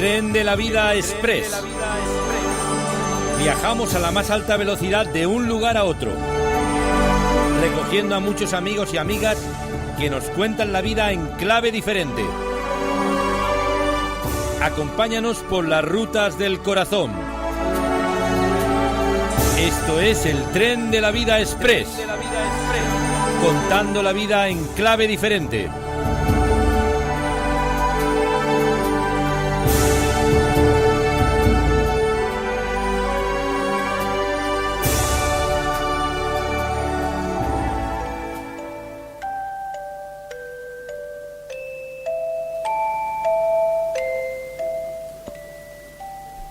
Tren de la Vida Express. Viajamos a la más alta velocidad de un lugar a otro, recogiendo a muchos amigos y amigas que nos cuentan la vida en clave diferente. Acompáñanos por las rutas del corazón. Esto es el Tren de la Vida Express, contando la vida en clave diferente.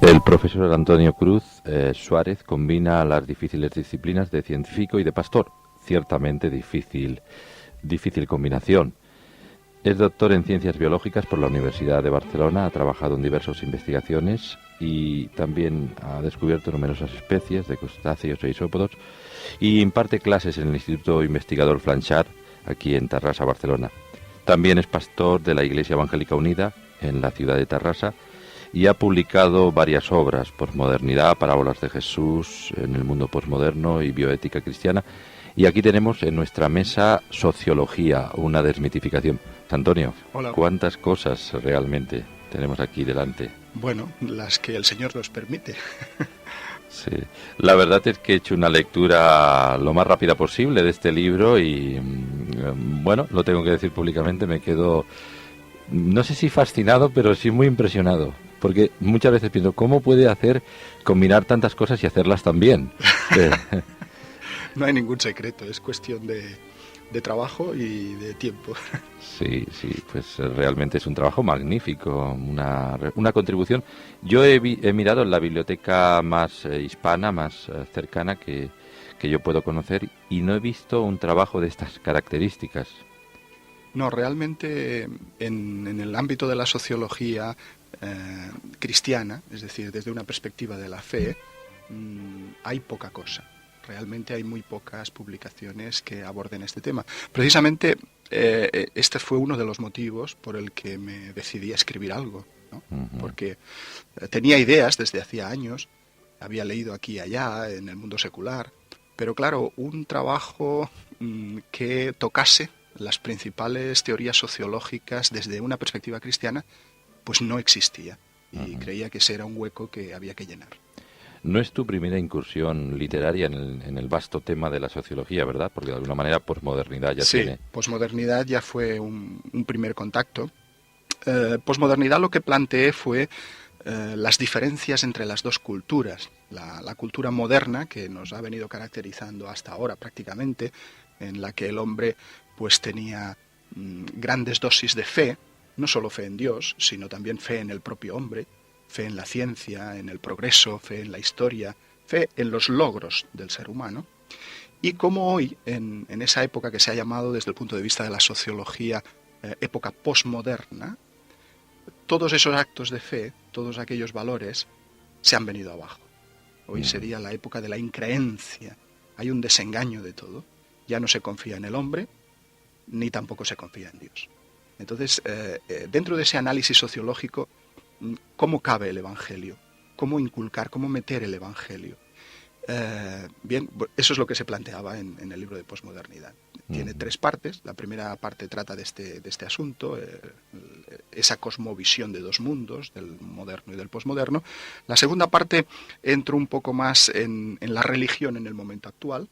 El profesor Antonio Cruz Suárez combina las difíciles disciplinas de científico y de pastor. Ciertamente difícil combinación. Es doctor en Ciencias Biológicas por la Universidad de Barcelona, ha trabajado en diversas investigaciones y también ha descubierto numerosas especies de crustáceos e isópodos y imparte clases en el Instituto Investigador Flanchar, aquí en Tarrasa, Barcelona. También es pastor de la Iglesia Evangélica Unida en la ciudad de Tarrasa y ha publicado varias obras: Posmodernidad, Parábolas de Jesús en el mundo posmoderno y Bioética cristiana. Y aquí tenemos en nuestra mesa Sociología, una desmitificación. Antonio, hola. ¿Cuántas cosas realmente tenemos aquí delante? Bueno, las que el Señor nos permite. Sí, la verdad es que he hecho una lectura lo más rápida posible de este libro y, bueno, lo tengo que decir públicamente, me quedo, no sé si fascinado, pero sí muy impresionado. Porque muchas veces pienso, ¿cómo puede combinar tantas cosas y hacerlas tan bien? No hay ningún secreto, es cuestión de trabajo y de tiempo. Sí, pues realmente es un trabajo magnífico, una contribución. Yo he mirado en la biblioteca más hispana, más cercana que yo puedo conocer, y no he visto un trabajo de estas características. No, realmente en el ámbito de la sociología cristiana, es decir, desde una perspectiva de la fe, hay poca cosa. Realmente hay muy pocas publicaciones que aborden este tema. Precisamente este fue uno de los motivos por el que me decidí a escribir algo, ¿no? Uh-huh. Porque tenía ideas desde hacía años, había leído aquí y allá en el mundo secular, pero claro, un trabajo que tocase las principales teorías sociológicas desde una perspectiva cristiana, pues no existía. Y creía que ese era un hueco que había que llenar. No es tu primera incursión literaria en el vasto tema de la sociología, ¿verdad? Porque de alguna manera posmodernidad ya tiene... Sí, posmodernidad ya fue un primer contacto. Posmodernidad lo que planteé fue las diferencias entre las dos culturas. La cultura moderna, que nos ha venido caracterizando hasta ahora prácticamente, en la que el hombre pues tenía grandes dosis de fe, no solo fe en Dios, sino también fe en el propio hombre, fe en la ciencia, en el progreso, fe en la historia, fe en los logros del ser humano. Y como hoy, en esa época que se ha llamado desde el punto de vista de la sociología época posmoderna, todos esos actos de fe, todos aquellos valores, se han venido abajo. Hoy sería la época de la increencia. Hay un desengaño de todo. Ya no se confía en el hombre, ni tampoco se confía en Dios. Entonces, dentro de ese análisis sociológico, ¿cómo cabe el Evangelio? ¿Cómo inculcar, cómo meter el Evangelio? Bien, eso es lo que se planteaba en el libro de Posmodernidad. Tiene 3 partes. La primera parte trata de este asunto, esa cosmovisión de 2 mundos, del moderno y del posmoderno. La segunda parte entra un poco más en la religión en el momento actual,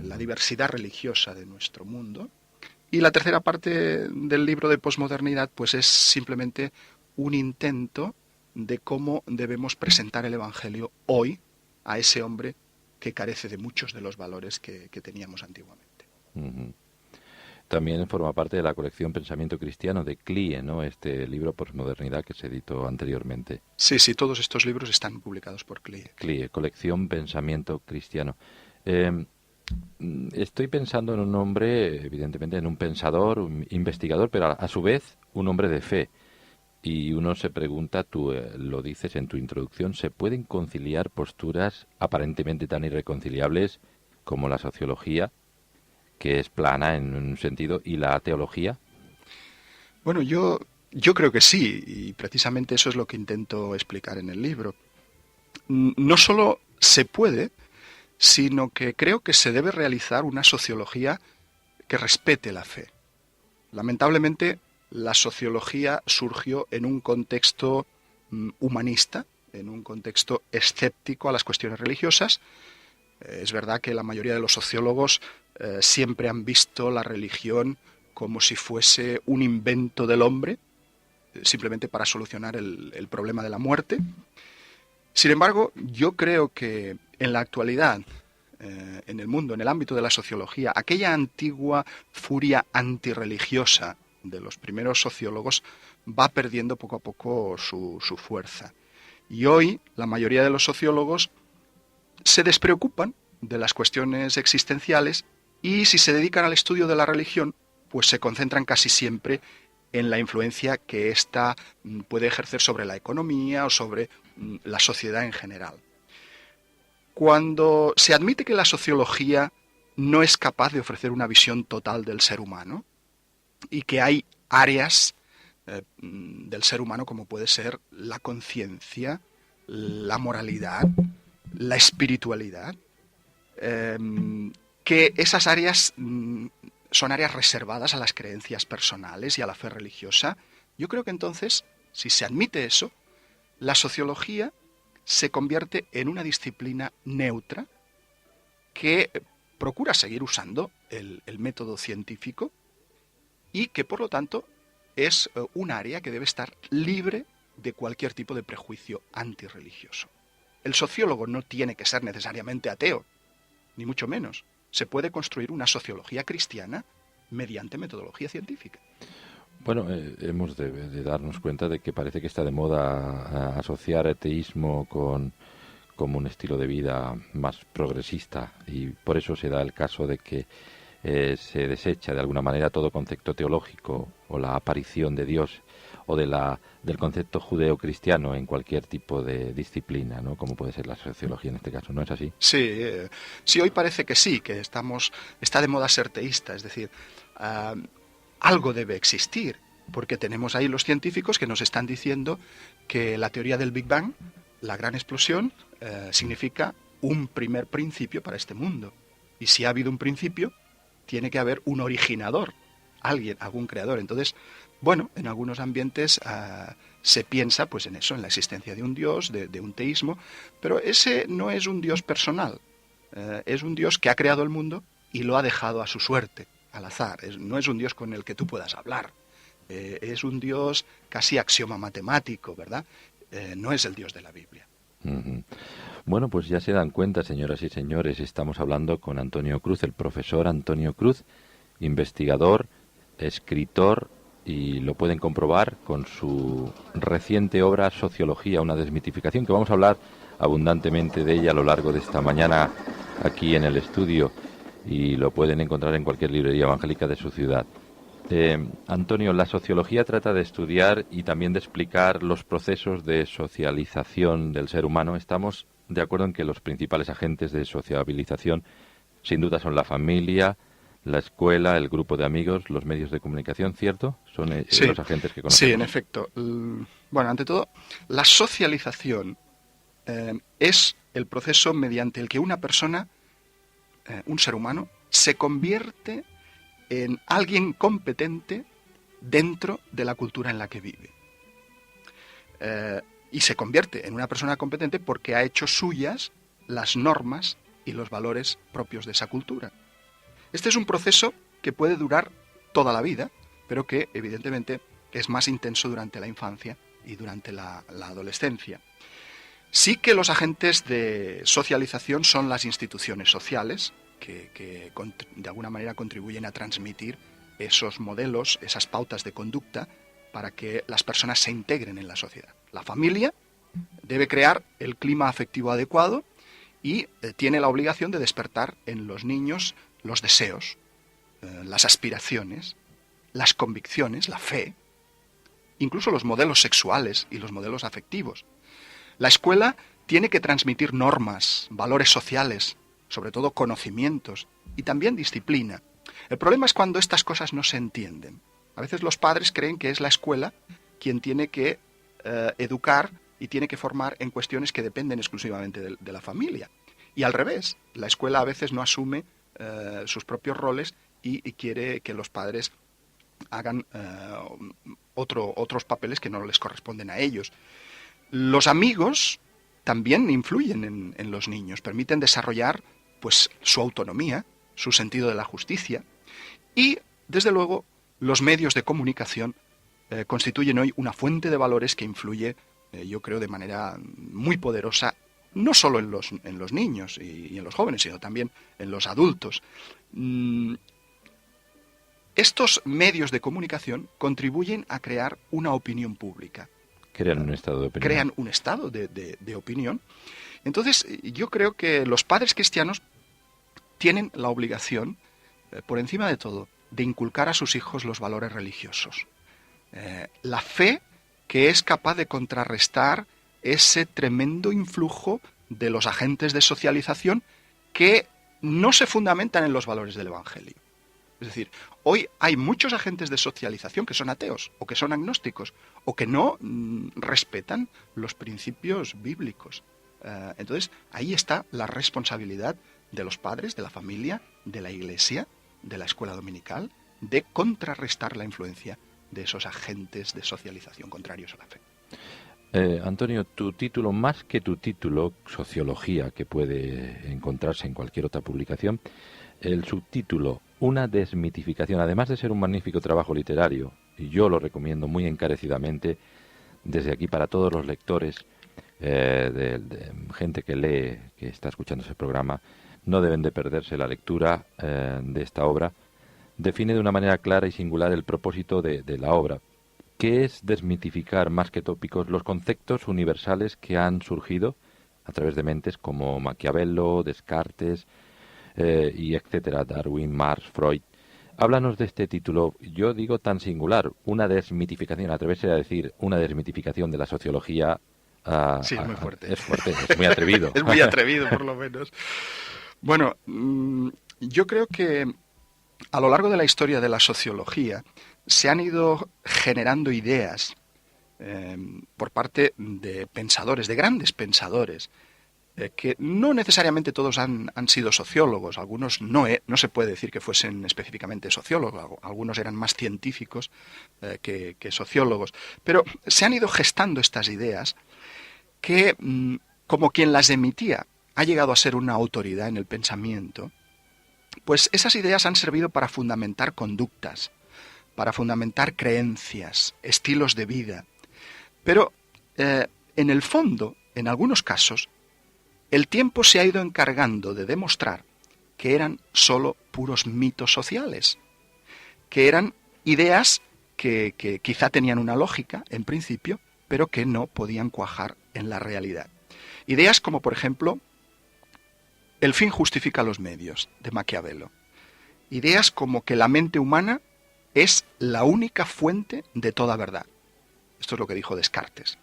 la diversidad religiosa de nuestro mundo. Y la tercera parte del libro de Posmodernidad pues es simplemente un intento de cómo debemos presentar el Evangelio hoy a ese hombre que carece de muchos de los valores que teníamos antiguamente. Uh-huh. También forma parte de la colección Pensamiento Cristiano de CLIE, ¿no? Este libro Posmodernidad que se editó anteriormente. Sí, todos estos libros están publicados por CLIE. CLIE, colección Pensamiento Cristiano. Estoy pensando en un hombre, evidentemente en un pensador, un investigador, pero a su vez un hombre de fe. Y uno se pregunta, tú lo dices en tu introducción, ¿se pueden conciliar posturas aparentemente tan irreconciliables como la sociología, que es plana en un sentido, y la teología? Bueno, yo Yo creo que sí, y precisamente eso es lo que intento explicar en el libro. No solo se puede, sino que creo que se debe realizar una sociología que respete la fe. Lamentablemente, la sociología surgió en un contexto humanista, en un contexto escéptico a las cuestiones religiosas. Es verdad que la mayoría de los sociólogos siempre han visto la religión como si fuese un invento del hombre, simplemente para solucionar el problema de la muerte. Sin embargo, yo creo que en la actualidad, en el mundo, en el ámbito de la sociología, aquella antigua furia antirreligiosa de los primeros sociólogos va perdiendo poco a poco su fuerza. Y hoy la mayoría de los sociólogos se despreocupan de las cuestiones existenciales y si se dedican al estudio de la religión, pues se concentran casi siempre en la influencia que ésta puede ejercer sobre la economía o sobre la sociedad en general. Cuando se admite que la sociología no es capaz de ofrecer una visión total del ser humano y que hay áreas del ser humano como puede ser la conciencia, la moralidad, la espiritualidad, que esas áreas son áreas reservadas a las creencias personales y a la fe religiosa, yo creo que entonces, si se admite eso, la sociología se convierte en una disciplina neutra que procura seguir usando el método científico y que, por lo tanto, es un área que debe estar libre de cualquier tipo de prejuicio antirreligioso. El sociólogo no tiene que ser necesariamente ateo, ni mucho menos. Se puede construir una sociología cristiana mediante metodología científica. Bueno, hemos de darnos cuenta de que parece que está de moda asociar ateísmo como un estilo de vida más progresista, y por eso se da el caso de que se desecha de alguna manera todo concepto teológico o la aparición de Dios o del concepto judeo-cristiano en cualquier tipo de disciplina, ¿no? Como puede ser la sociología en este caso, ¿no es así? Sí, sí, hoy parece que sí, que está de moda ser teísta, es decir, algo debe existir, porque tenemos ahí los científicos que nos están diciendo que la teoría del Big Bang, la gran explosión, significa un primer principio para este mundo. Y si ha habido un principio, tiene que haber un originador, algún creador. Entonces, bueno, en algunos ambientes se piensa pues en eso, en la existencia de un Dios, de un teísmo, pero ese no es un Dios personal, es un Dios que ha creado el mundo y lo ha dejado a su suerte, al azar. No es un Dios con el que tú puedas hablar, es un Dios casi axioma matemático, ¿verdad? No es el Dios de la Biblia. Uh-huh. Bueno, pues ya se dan cuenta, señoras y señores, estamos hablando con Antonio Cruz, el profesor Antonio Cruz, investigador, escritor, y lo pueden comprobar con su reciente obra Sociología, una desmitificación, que vamos a hablar abundantemente de ella a lo largo de esta mañana aquí en el estudio, y lo pueden encontrar en cualquier librería evangélica de su ciudad. Antonio, la sociología trata de estudiar y también de explicar los procesos de socialización del ser humano. Estamos de acuerdo en que los principales agentes de sociabilización sin duda son la familia, la escuela, el grupo de amigos, los medios de comunicación, ¿cierto? Son los agentes que conocemos. Sí, en efecto. Bueno, ante todo, la socialización es el proceso mediante el que una persona, un ser humano, se convierte en alguien competente dentro de la cultura en la que vive. Y se convierte en una persona competente porque ha hecho suyas las normas y los valores propios de esa cultura. Este es un proceso que puede durar toda la vida, pero que evidentemente es más intenso durante la infancia y durante la adolescencia. Sí que los agentes de socialización son las instituciones sociales, que de alguna manera contribuyen a transmitir esos modelos, esas pautas de conducta para que las personas se integren en la sociedad. La familia debe crear el clima afectivo adecuado y tiene la obligación de despertar en los niños los deseos, las aspiraciones, las convicciones, la fe, incluso los modelos sexuales y los modelos afectivos. La escuela tiene que transmitir normas, valores sociales, sobre todo conocimientos y también disciplina. El problema es cuando estas cosas no se entienden. A veces los padres creen que es la escuela quien tiene que educar y tiene que formar en cuestiones que dependen exclusivamente de la familia. Y al revés, la escuela a veces no asume sus propios roles y quiere que los padres hagan otros papeles que no les corresponden a ellos. Los amigos también influyen en los niños, permiten desarrollar pues su autonomía, su sentido de la justicia, y desde luego los medios de comunicación constituyen hoy una fuente de valores que influye, yo creo, de manera muy poderosa, no solo en los niños y en los jóvenes, sino también en los adultos. Estos medios de comunicación contribuyen a crear una opinión pública. Crean un estado de opinión. Crean un estado de opinión. Entonces, yo creo que los padres cristianos tienen la obligación, por encima de todo, de inculcar a sus hijos los valores religiosos. La fe que es capaz de contrarrestar ese tremendo influjo de los agentes de socialización que no se fundamentan en los valores del Evangelio. Es decir, hoy hay muchos agentes de socialización que son ateos o que son agnósticos o que no respetan los principios bíblicos. Entonces, ahí está la responsabilidad de los padres, de la familia, de la iglesia, de la escuela dominical, de contrarrestar la influencia de esos agentes de socialización contrarios a la fe. Antonio, tu título, más que tu título, Sociología, que puede encontrarse en cualquier otra publicación, el subtítulo, Una desmitificación, además de ser un magnífico trabajo literario, y yo lo recomiendo muy encarecidamente desde aquí para todos los lectores, de gente que lee, que está escuchando ese programa, no deben de perderse la lectura de esta obra. Define de una manera clara y singular el propósito de la obra, que es desmitificar más que tópicos los conceptos universales que han surgido a través de mentes como Maquiavelo, Descartes y etcétera, Darwin, Marx, Freud. Háblanos de este título, yo digo tan singular, una desmitificación, atreverse a decir una desmitificación de la sociología. Sí, es muy fuerte. Es fuerte, es muy atrevido. Es muy atrevido, por lo menos. Bueno, yo creo que a lo largo de la historia de la sociología se han ido generando ideas por parte de pensadores, de grandes pensadores, que no necesariamente todos han sido sociólogos. Algunos no se puede decir que fuesen específicamente sociólogos, algunos eran más científicos que sociólogos. Pero se han ido gestando estas ideas que, como quien las emitía ha llegado a ser una autoridad en el pensamiento, pues esas ideas han servido para fundamentar conductas, para fundamentar creencias, estilos de vida. Pero en el fondo, en algunos casos, el tiempo se ha ido encargando de demostrar que eran solo puros mitos sociales, que eran ideas que quizá tenían una lógica en principio, pero que no podían cuajar en la realidad. Ideas como, por ejemplo, el fin justifica los medios, de Maquiavelo. Ideas como que la mente humana es la única fuente de toda verdad. Esto es lo que dijo Descartes.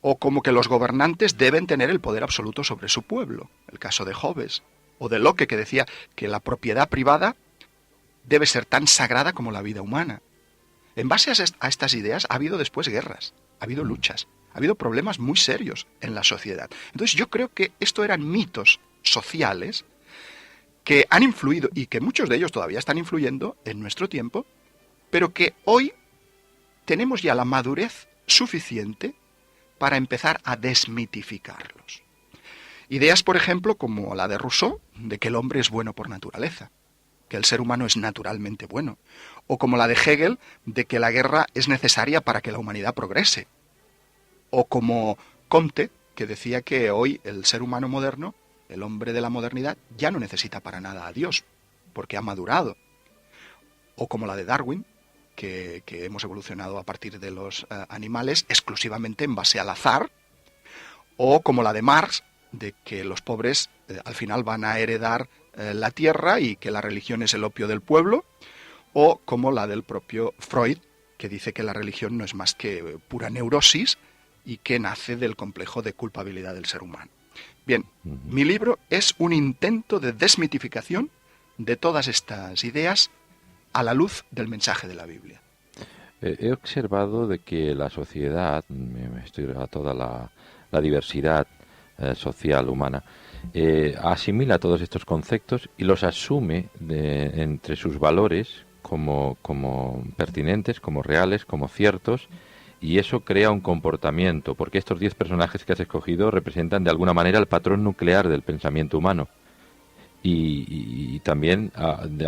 O como que los gobernantes deben tener el poder absoluto sobre su pueblo, el caso de Hobbes. O de Locke, que decía que la propiedad privada debe ser tan sagrada como la vida humana. En base a estas ideas ha habido después guerras, ha habido luchas, ha habido problemas muy serios en la sociedad. Entonces yo creo que esto eran mitos sociales que han influido y que muchos de ellos todavía están influyendo en nuestro tiempo, pero que hoy tenemos ya la madurez suficiente para empezar a desmitificarlos. Ideas, por ejemplo, como la de Rousseau, de que el hombre es bueno por naturaleza, que el ser humano es naturalmente bueno, o como la de Hegel, de que la guerra es necesaria para que la humanidad progrese, o como Comte, que decía que hoy el ser humano moderno, el hombre de la modernidad, ya no necesita para nada a Dios, porque ha madurado, o como la de Darwin, que hemos evolucionado a partir de los animales exclusivamente en base al azar, o como la de Marx, de que los pobres al final van a heredar la tierra y que la religión es el opio del pueblo, o como la del propio Freud, que dice que la religión no es más que pura neurosis y que nace del complejo de culpabilidad del ser humano. Bien, mi libro es un intento de desmitificación de todas estas ideas a la luz del mensaje de la Biblia. He observado de que la sociedad, estoy a toda la diversidad social humana, asimila todos estos conceptos y los asume entre sus valores como pertinentes, como reales, como ciertos, y eso crea un comportamiento, porque estos 10 personajes que has escogido representan de alguna manera el patrón nuclear del pensamiento humano y también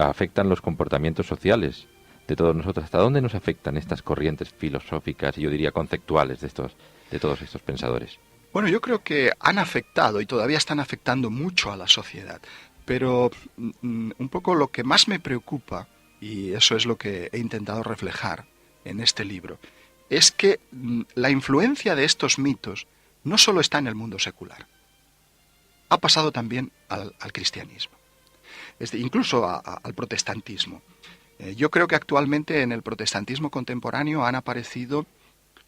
afectan los comportamientos sociales de todos nosotros. ¿Hasta dónde nos afectan estas corrientes filosóficas y yo diría conceptuales de todos estos pensadores? Bueno, yo creo que han afectado y todavía están afectando mucho a la sociedad, pero un poco lo que más me preocupa, y eso es lo que he intentado reflejar en este libro, es que la influencia de estos mitos no solo está en el mundo secular, ha pasado también al cristianismo, incluso al protestantismo. Yo creo que actualmente en el protestantismo contemporáneo han aparecido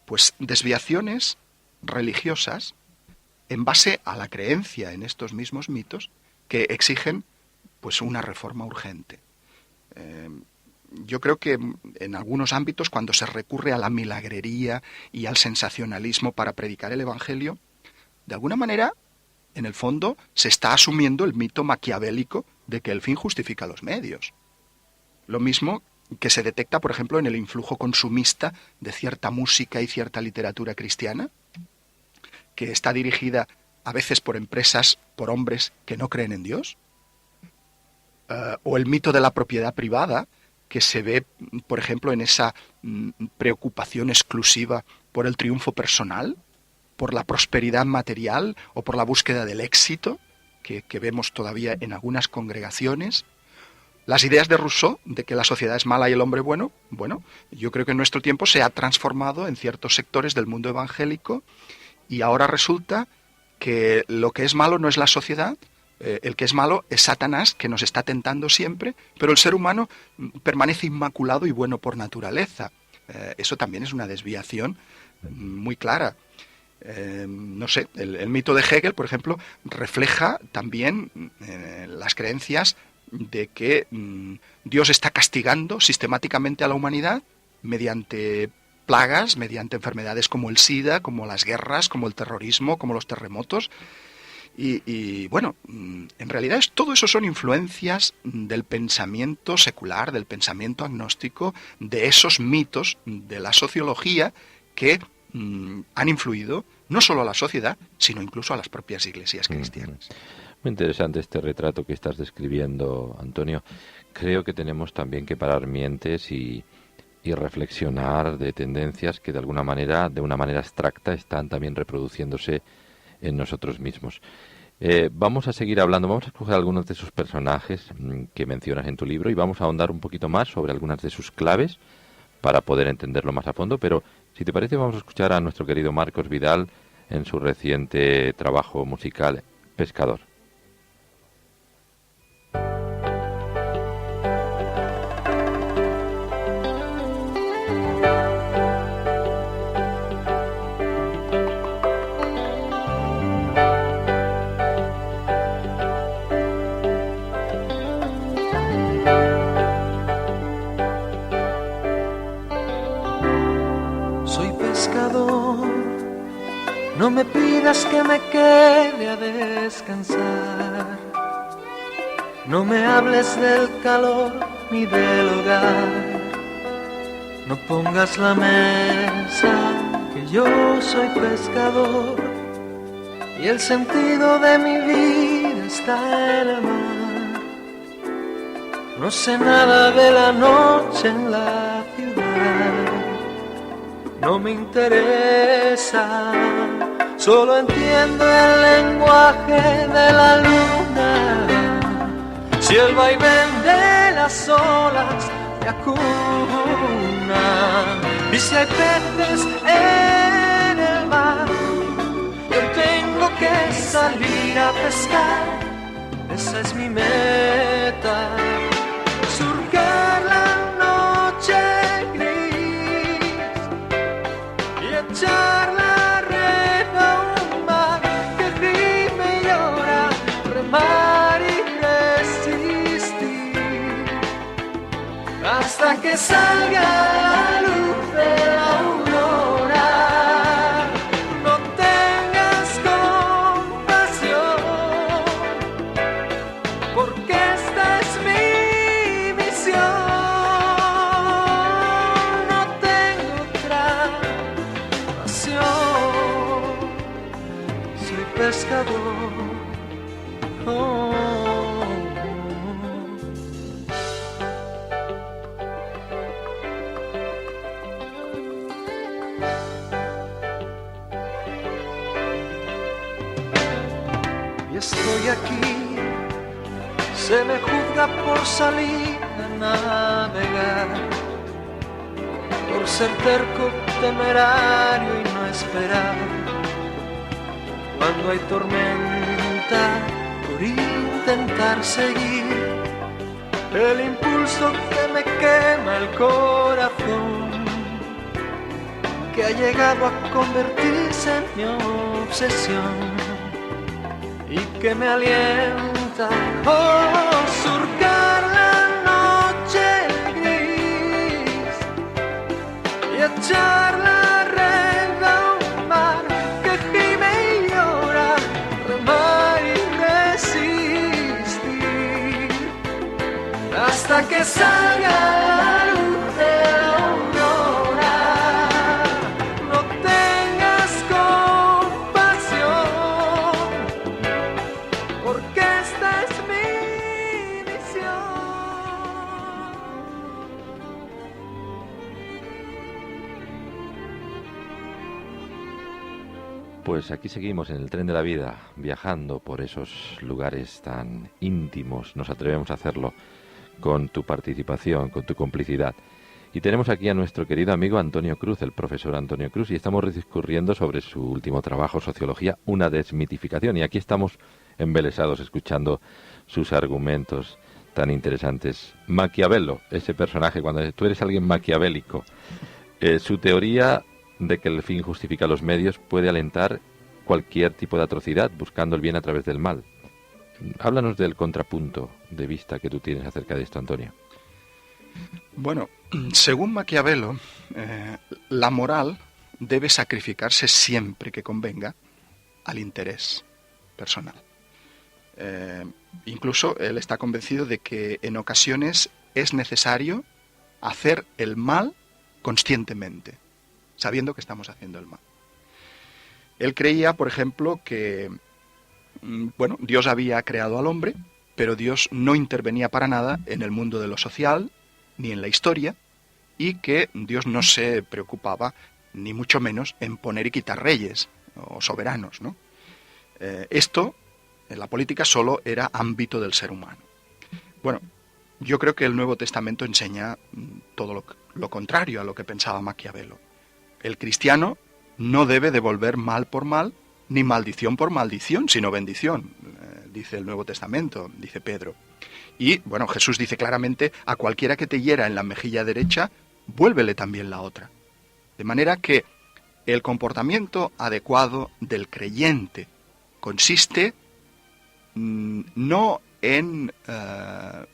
pues desviaciones religiosas en base a la creencia en estos mismos mitos que exigen pues una reforma urgente. Yo creo que en algunos ámbitos, cuando se recurre a la milagrería y al sensacionalismo para predicar el Evangelio, de alguna manera, en el fondo, se está asumiendo el mito maquiavélico de que el fin justifica los medios. Lo mismo que se detecta, por ejemplo, en el influjo consumista de cierta música y cierta literatura cristiana, que está dirigida a veces por empresas, por hombres que no creen en Dios, o el mito de la propiedad privada, que se ve, por ejemplo, en esa preocupación exclusiva por el triunfo personal, por la prosperidad material o por la búsqueda del éxito, que vemos todavía en algunas congregaciones. Las ideas de Rousseau de que la sociedad es mala y el hombre bueno, yo creo que en nuestro tiempo se ha transformado en ciertos sectores del mundo evangélico y ahora resulta que lo que es malo no es la sociedad, el que es malo es Satanás, que nos está tentando siempre, pero el ser humano permanece inmaculado y bueno por naturaleza. Eso también es una desviación muy clara. No sé, el mito de Hegel, por ejemplo, refleja también las creencias de que Dios está castigando sistemáticamente a la humanidad mediante plagas, mediante enfermedades como el SIDA, como las guerras, como el terrorismo, como los terremotos. Y bueno, en realidad todo eso son influencias del pensamiento secular, del pensamiento agnóstico, de esos mitos de la sociología que han influido no solo a la sociedad, sino incluso a las propias iglesias cristianas. Muy interesante este retrato que estás describiendo, Antonio. Creo que tenemos también que parar mientes y reflexionar de tendencias que de una manera abstracta están también reproduciéndose en nosotros mismos. Vamos a seguir hablando, vamos a escoger algunos de esos personajes que mencionas en tu libro y vamos a ahondar un poquito más sobre algunas de sus claves para poder entenderlo más a fondo, pero si te parece vamos a escuchar a nuestro querido Marcos Vidal en su reciente trabajo musical Pescador. No me pidas que me quede a descansar, no me hables del calor ni del hogar, no pongas la mesa, que yo soy pescador y el sentido de mi vida está en el mar. No sé nada de la noche en la ciudad, no me interesa. Solo entiendo el lenguaje de la luna, si el vaivén de las olas me acuna, y si hay peces en el mar, yo tengo que salir a pescar, esa es mi meta, surcar la noche gris y echar la hasta que salga la luz lado. Oh. Y estoy aquí, se me juzga por salir a navegar, por ser terco, temerario y no esperar. Cuando hay tormenta, por intentar seguir el impulso que me quema el corazón, que ha llegado a convertirse en mi obsesión y que me alienta a surcar la noche gris y echar la red a un mar que gime y llora, remar y resistir hasta que salga la luz de la aurora. No tengas compasión, porque esta es mi misión. Pues aquí seguimos en el tren de la vida, viajando por esos lugares tan íntimos. Nos atrevemos a hacerlo con tu participación, con tu complicidad. Y tenemos aquí a nuestro querido amigo Antonio Cruz, el profesor Antonio Cruz, y estamos discurriendo sobre su último trabajo, Sociología, una desmitificación. Y aquí estamos embelesados escuchando sus argumentos tan interesantes. Maquiavelo, ese personaje, cuando tú eres alguien maquiavélico, su teoría de que el fin justifica los medios puede alentar cualquier tipo de atrocidad, buscando el bien a través del mal. Háblanos del contrapunto de vista que tú tienes acerca de esto, Antonio. Bueno, según Maquiavelo, la moral debe sacrificarse siempre que convenga al interés personal. Incluso él está convencido de que en ocasiones es necesario hacer el mal conscientemente, sabiendo que estamos haciendo el mal. Él creía, por ejemplo, que Dios había creado al hombre, pero Dios no intervenía para nada en el mundo de lo social ni en la historia, y que Dios no se preocupaba ni mucho menos en poner y quitar reyes o soberanos, ¿no? Esto en la política solo era ámbito del ser humano. Bueno, yo creo que el Nuevo Testamento enseña todo lo contrario a lo que pensaba Maquiavelo. El cristiano no debe devolver mal por mal, ni maldición por maldición, sino bendición, dice el Nuevo Testamento, dice Pedro. Y, bueno, Jesús dice claramente, a cualquiera que te hiera en la mejilla derecha, vuélvele también la otra. De manera que el comportamiento adecuado del creyente consiste no en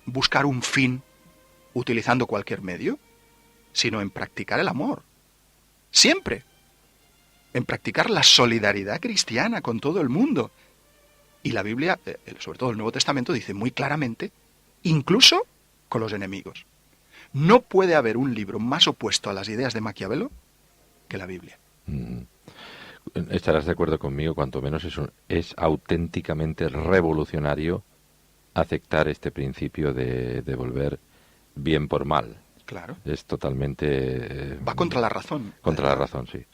buscar un fin utilizando cualquier medio, sino en practicar el amor. Siempre. En practicar la solidaridad cristiana con todo el mundo. Y la Biblia, sobre todo el Nuevo Testamento, dice muy claramente, incluso con los enemigos. No puede haber un libro más opuesto a las ideas de Maquiavelo que la Biblia. Estarás de acuerdo conmigo, cuanto menos es auténticamente revolucionario aceptar este principio de devolver bien por mal. Claro. Es totalmente... va contra la razón. Contra la razón, sí.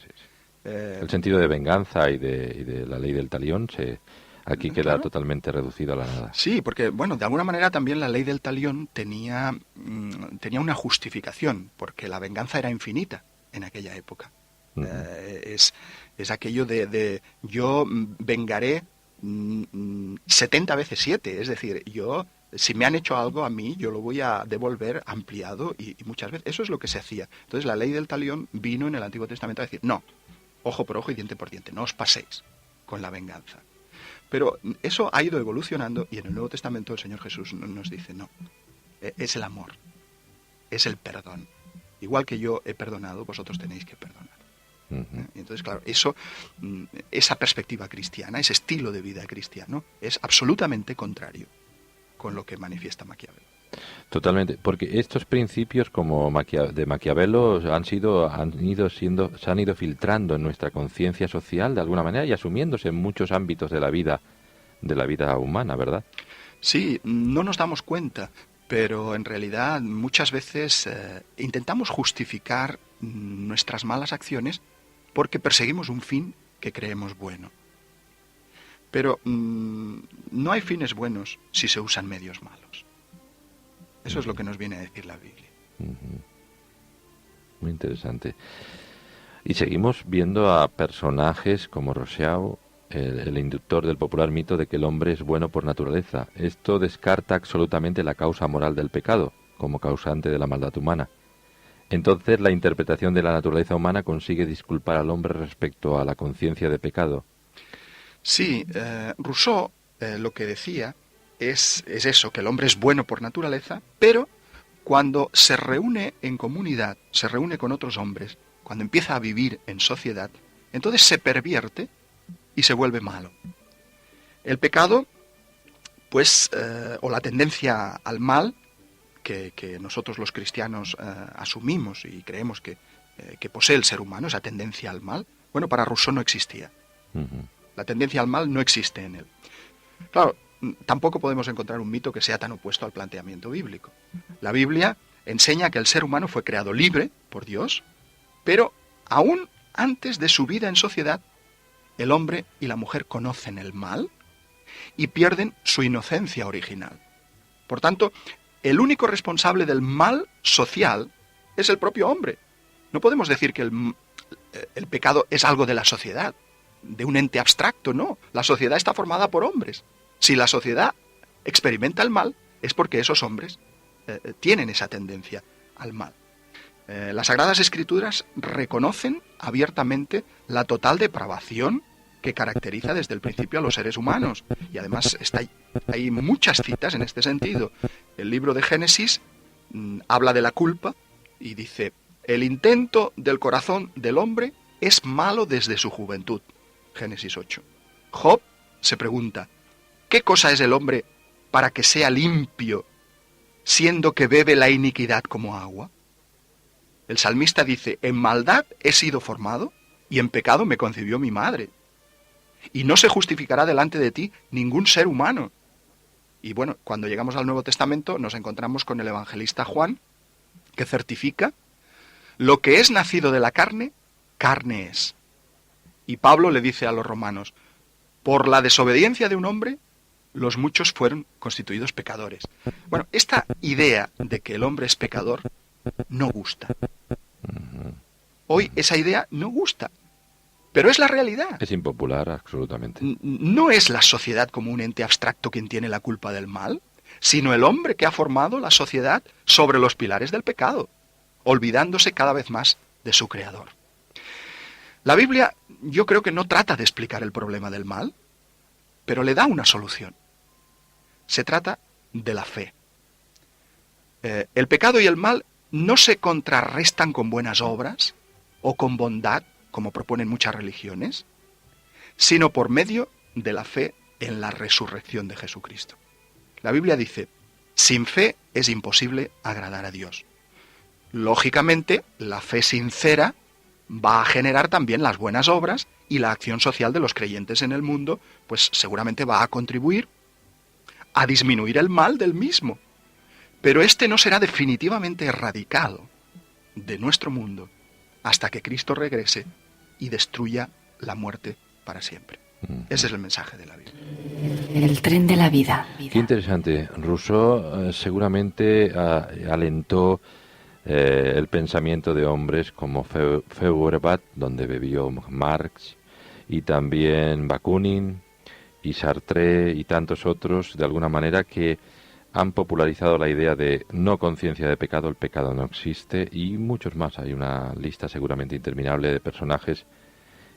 El sentido de venganza y de la ley del talión aquí queda claro. Totalmente reducido a la nada. Sí, porque, bueno, de alguna manera también la ley del talión tenía una justificación, porque la venganza era infinita en aquella época. Uh-huh. Es aquello de yo vengaré 70 veces 7, es decir, si me han hecho algo a mí, yo lo voy a devolver ampliado y muchas veces. Eso es lo que se hacía. Entonces la ley del talión vino en el Antiguo Testamento a decir, no, ojo por ojo y diente por diente, no os paséis con la venganza. Pero eso ha ido evolucionando y en el Nuevo Testamento el Señor Jesús nos dice, no, es el amor, es el perdón. Igual que yo he perdonado, vosotros tenéis que perdonar. Uh-huh. Entonces, claro, esa perspectiva cristiana, ese estilo de vida cristiano, es absolutamente contrario con lo que manifiesta Maquiavelo. Totalmente, porque estos principios como de Maquiavelo se han ido filtrando en nuestra conciencia social de alguna manera y asumiéndose en muchos ámbitos de la vida humana, ¿verdad? Sí, no nos damos cuenta, pero en realidad muchas veces intentamos justificar nuestras malas acciones porque perseguimos un fin que creemos bueno. Pero no hay fines buenos si se usan medios malos. Eso es lo que nos viene a decir la Biblia. Muy interesante. Y seguimos viendo a personajes como Rousseau, el inductor del popular mito de que el hombre es bueno por naturaleza. Esto descarta absolutamente la causa moral del pecado como causante de la maldad humana. Entonces, la interpretación de la naturaleza humana consigue disculpar al hombre respecto a la conciencia de pecado. Sí, Rousseau lo que decía es eso, que el hombre es bueno por naturaleza, pero cuando se reúne en comunidad, se reúne con otros hombres, cuando empieza a vivir en sociedad, entonces se pervierte y se vuelve malo. El pecado, pues, o la tendencia al mal, que nosotros los cristianos asumimos y creemos que posee el ser humano, esa tendencia al mal, bueno, para Rousseau no existía. La tendencia al mal no existe en él. Claro, tampoco podemos encontrar un mito que sea tan opuesto al planteamiento bíblico. La Biblia enseña que el ser humano fue creado libre por Dios, pero aún antes de su vida en sociedad, el hombre y la mujer conocen el mal y pierden su inocencia original. Por tanto, el único responsable del mal social es el propio hombre. No podemos decir que el pecado es algo de la sociedad, de un ente abstracto, no. La sociedad está formada por hombres. Si la sociedad experimenta el mal, es porque esos hombres tienen esa tendencia al mal. Las Sagradas Escrituras reconocen abiertamente la total depravación que caracteriza desde el principio a los seres humanos. Y además hay muchas citas en este sentido. El libro de Génesis habla de la culpa y dice: el intento del corazón del hombre es malo desde su juventud. Génesis 8. Job se pregunta: ¿qué cosa es el hombre para que sea limpio, siendo que bebe la iniquidad como agua? El salmista dice: en maldad he sido formado, y en pecado me concibió mi madre. Y no se justificará delante de ti ningún ser humano. Y bueno, cuando llegamos al Nuevo Testamento nos encontramos con el evangelista Juan, que certifica: lo que es nacido de la carne, carne es. Y Pablo le dice a los romanos: por la desobediencia de un hombre, los muchos fueron constituidos pecadores. Bueno, esta idea de que el hombre es pecador no gusta. Hoy esa idea no gusta, pero es la realidad. Es impopular, absolutamente. No es la sociedad como un ente abstracto quien tiene la culpa del mal, sino el hombre que ha formado la sociedad sobre los pilares del pecado, olvidándose cada vez más de su creador. La Biblia, yo creo que no trata de explicar el problema del mal, pero le da una solución. Se trata de la fe. El pecado y el mal no se contrarrestan con buenas obras o con bondad, como proponen muchas religiones, sino por medio de la fe en la resurrección de Jesucristo. La Biblia dice: sin fe es imposible agradar a Dios. Lógicamente, la fe sincera va a generar también las buenas obras, y la acción social de los creyentes en el mundo, pues seguramente va a contribuir a disminuir el mal del mismo. Pero este no será definitivamente erradicado de nuestro mundo hasta que Cristo regrese y destruya la muerte para siempre. Ese es el mensaje de la Biblia. El tren de la vida. Qué interesante. Rousseau seguramente alentó el pensamiento de hombres como Feuerbach, donde bebió Marx, y también Bakunin y Sartre y tantos otros, de alguna manera, que han popularizado la idea de no conciencia de pecado, el pecado no existe, y muchos más. Hay una lista seguramente interminable de personajes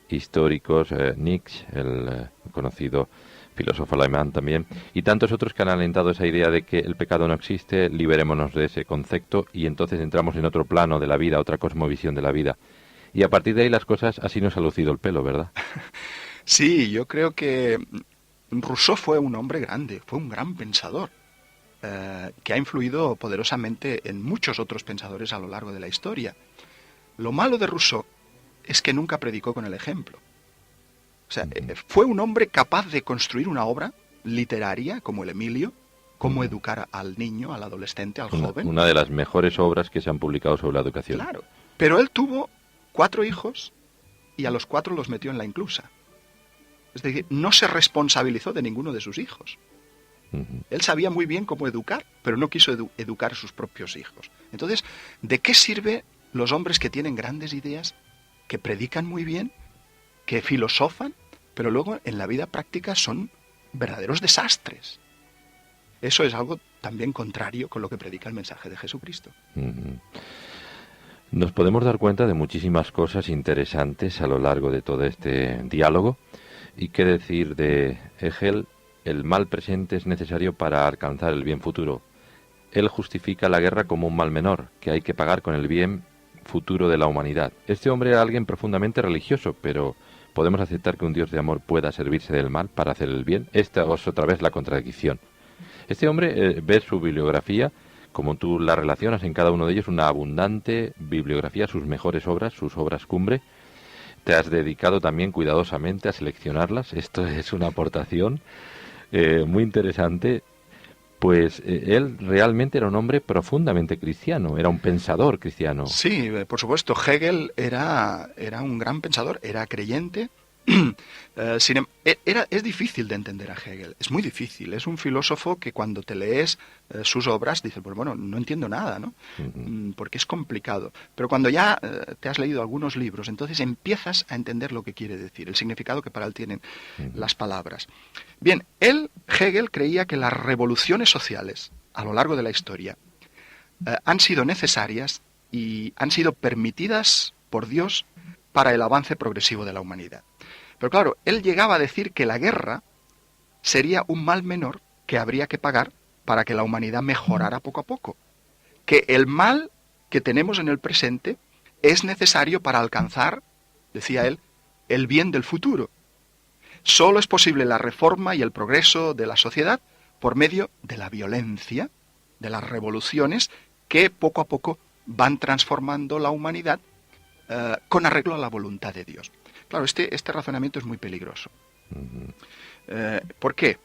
históricos, Nietzsche, el conocido filósofo alemán también, y tantos otros que han alentado esa idea de que el pecado no existe, liberémonos de ese concepto, y entonces entramos en otro plano de la vida, otra cosmovisión de la vida. Y a partir de ahí las cosas, así nos ha lucido el pelo, ¿verdad? Sí, yo creo que Rousseau fue un hombre grande, fue un gran pensador. que ha influido poderosamente en muchos otros pensadores a lo largo de la historia. Lo malo de Rousseau es que nunca predicó con el ejemplo. O sea, fue un hombre capaz de construir una obra literaria como el Emilio, cómo educar al niño, al adolescente, al joven. Una de las mejores obras que se han publicado sobre la educación. Claro, pero él tuvo 4 hijos y a los 4 los metió en la inclusa. Es decir, no se responsabilizó de ninguno de sus hijos. Él sabía muy bien cómo educar, pero no quiso educar a sus propios hijos. Entonces, ¿de qué sirve los hombres que tienen grandes ideas, que predican muy bien, que filosofan, pero luego en la vida práctica son verdaderos desastres? Eso es algo también contrario con lo que predica el mensaje de Jesucristo. Nos podemos dar cuenta de muchísimas cosas interesantes a lo largo de todo este diálogo. ¿Y qué decir de Hegel? El mal presente es necesario para alcanzar el bien futuro. Él justifica la guerra como un mal menor, que hay que pagar con el bien futuro de la humanidad. Este hombre era alguien profundamente religioso, pero ¿podemos aceptar que un Dios de amor pueda servirse del mal para hacer el bien? Esta es otra vez la contradicción. Este hombre, ves su bibliografía, como tú la relacionas en cada uno de ellos, una abundante bibliografía, sus mejores obras, sus obras cumbre. Te has dedicado también cuidadosamente a seleccionarlas. Esto es una aportación muy interesante. Pues él realmente era un hombre profundamente cristiano, era un pensador cristiano. Sí, por supuesto, Hegel era un gran pensador, era creyente. Es difícil de entender a Hegel, es muy difícil. Es un filósofo que cuando te lees sus obras dices, pues bueno, no entiendo nada, ¿no? Porque es complicado. Pero cuando ya te has leído algunos libros, entonces empiezas a entender lo que quiere decir, el significado que para él tienen las palabras. Bien, Hegel creía que las revoluciones sociales a lo largo de la historia han sido necesarias y han sido permitidas por Dios para el avance progresivo de la humanidad. Pero claro, él llegaba a decir que la guerra sería un mal menor que habría que pagar para que la humanidad mejorara poco a poco. Que el mal que tenemos en el presente es necesario para alcanzar, decía él, el bien del futuro. Solo es posible la reforma y el progreso de la sociedad por medio de la violencia, de las revoluciones que poco a poco van transformando la humanidad con arreglo a la voluntad de Dios. Claro, este razonamiento es muy peligroso. ¿Por qué?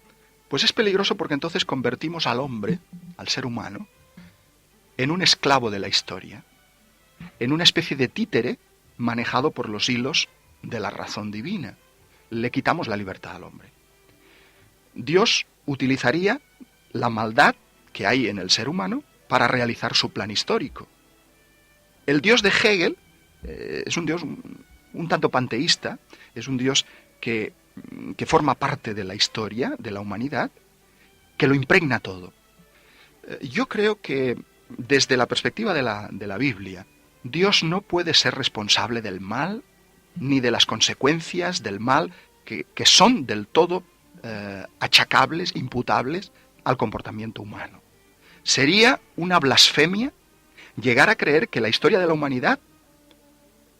Pues es peligroso porque entonces convertimos al hombre, al ser humano, en un esclavo de la historia, en una especie de títere manejado por los hilos de la razón divina. Le quitamos la libertad al hombre. Dios utilizaría la maldad que hay en el ser humano para realizar su plan histórico. El Dios de Hegel es un Dios un tanto panteísta, es un Dios que forma parte de la historia, de la humanidad, que lo impregna todo. Yo creo que desde la perspectiva de la Biblia, Dios no puede ser responsable del mal, ni de las consecuencias del mal que son del todo achacables, imputables al comportamiento humano. Sería una blasfemia llegar a creer que la historia de la humanidad,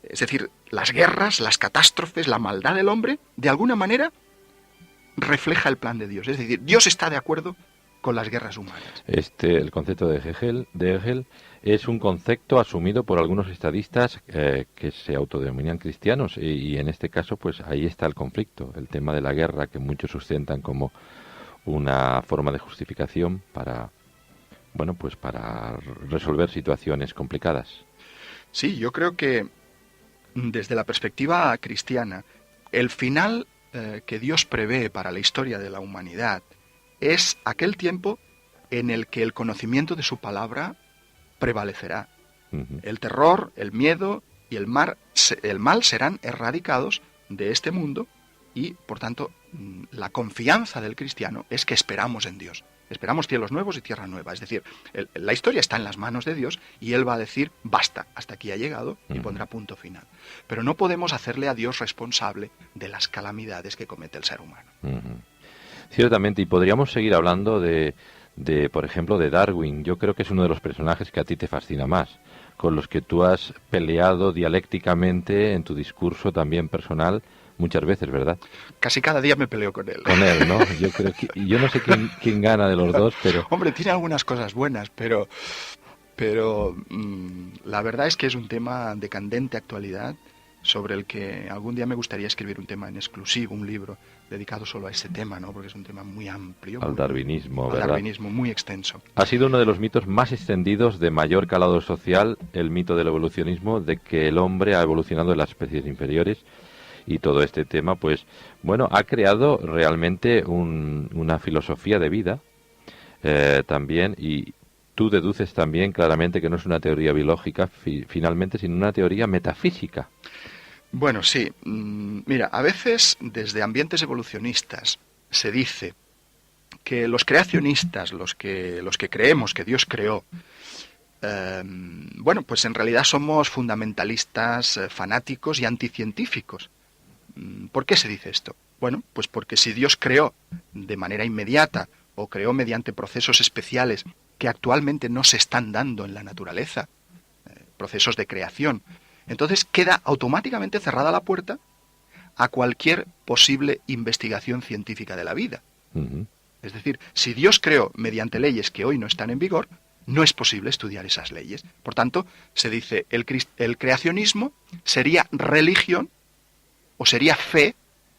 es decir, las guerras, las catástrofes, la maldad del hombre, de alguna manera refleja el plan de Dios. Es decir, Dios está de acuerdo con las guerras humanas. El concepto de Hegel es un concepto asumido por algunos estadistas que se autodenominan cristianos y en este caso pues ahí está el conflicto, el tema de la guerra que muchos sustentan como una forma de justificación para resolver situaciones complicadas. Sí, yo creo que desde la perspectiva cristiana, el final que Dios prevé para la historia de la humanidad es aquel tiempo en el que el conocimiento de su palabra prevalecerá. El terror, el miedo y el mal serán erradicados de este mundo y, por tanto, la confianza del cristiano es que esperamos en Dios. Esperamos cielos nuevos y tierra nueva. Es decir, la historia está en las manos de Dios y Él va a decir, basta, hasta aquí ha llegado y pondrá punto final. Pero no podemos hacerle a Dios responsable de las calamidades que comete el ser humano. Ciertamente, y podríamos seguir hablando de, por ejemplo, de Darwin. Yo creo que es uno de los personajes que a ti te fascina más, con los que tú has peleado dialécticamente en tu discurso también personal muchas veces, ¿verdad? Casi cada día me peleo con él. Con él, ¿no? Yo no sé quién gana de los dos, pero... Hombre, tiene algunas cosas buenas, pero la verdad es que es un tema de candente actualidad sobre el que algún día me gustaría escribir un tema en exclusivo, un libro dedicado solo a ese tema, ¿no? Porque es un tema muy amplio. Al darwinismo, ¿verdad? Al darwinismo, muy extenso. Ha sido uno de los mitos más extendidos, de mayor calado social, el mito del evolucionismo, de que el hombre ha evolucionado en las especies inferiores, y todo este tema, pues, bueno, ha creado realmente una filosofía de vida también, y tú deduces también claramente que no es una teoría biológica finalmente, sino una teoría metafísica. Bueno, sí. Mira, a veces desde ambientes evolucionistas se dice que los creacionistas, los que creemos que Dios creó, bueno, pues en realidad somos fundamentalistas, fanáticos y anticientíficos. ¿Por qué se dice esto? Bueno, pues porque si Dios creó de manera inmediata o creó mediante procesos especiales que actualmente no se están dando en la naturaleza, procesos de creación, entonces queda automáticamente cerrada la puerta a cualquier posible investigación científica de la vida. Uh-huh. Es decir, si Dios creó mediante leyes que hoy no están en vigor, no es posible estudiar esas leyes. Por tanto, se dice, el creacionismo sería religión o sería fe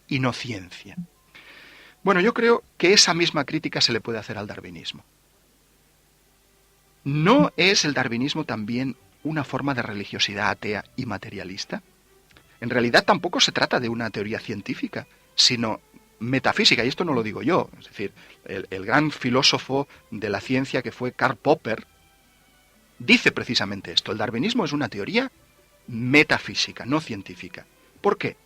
y no ciencia. Bueno, yo creo que esa misma crítica se le puede hacer al darwinismo. ¿No es el darwinismo también una forma de religiosidad atea y materialista? En realidad tampoco se trata de una teoría científica, sino metafísica, y esto no lo digo yo. Es decir, el gran filósofo de la ciencia que fue Karl Popper dice precisamente esto. El darwinismo es una teoría metafísica, no científica. ¿Por qué?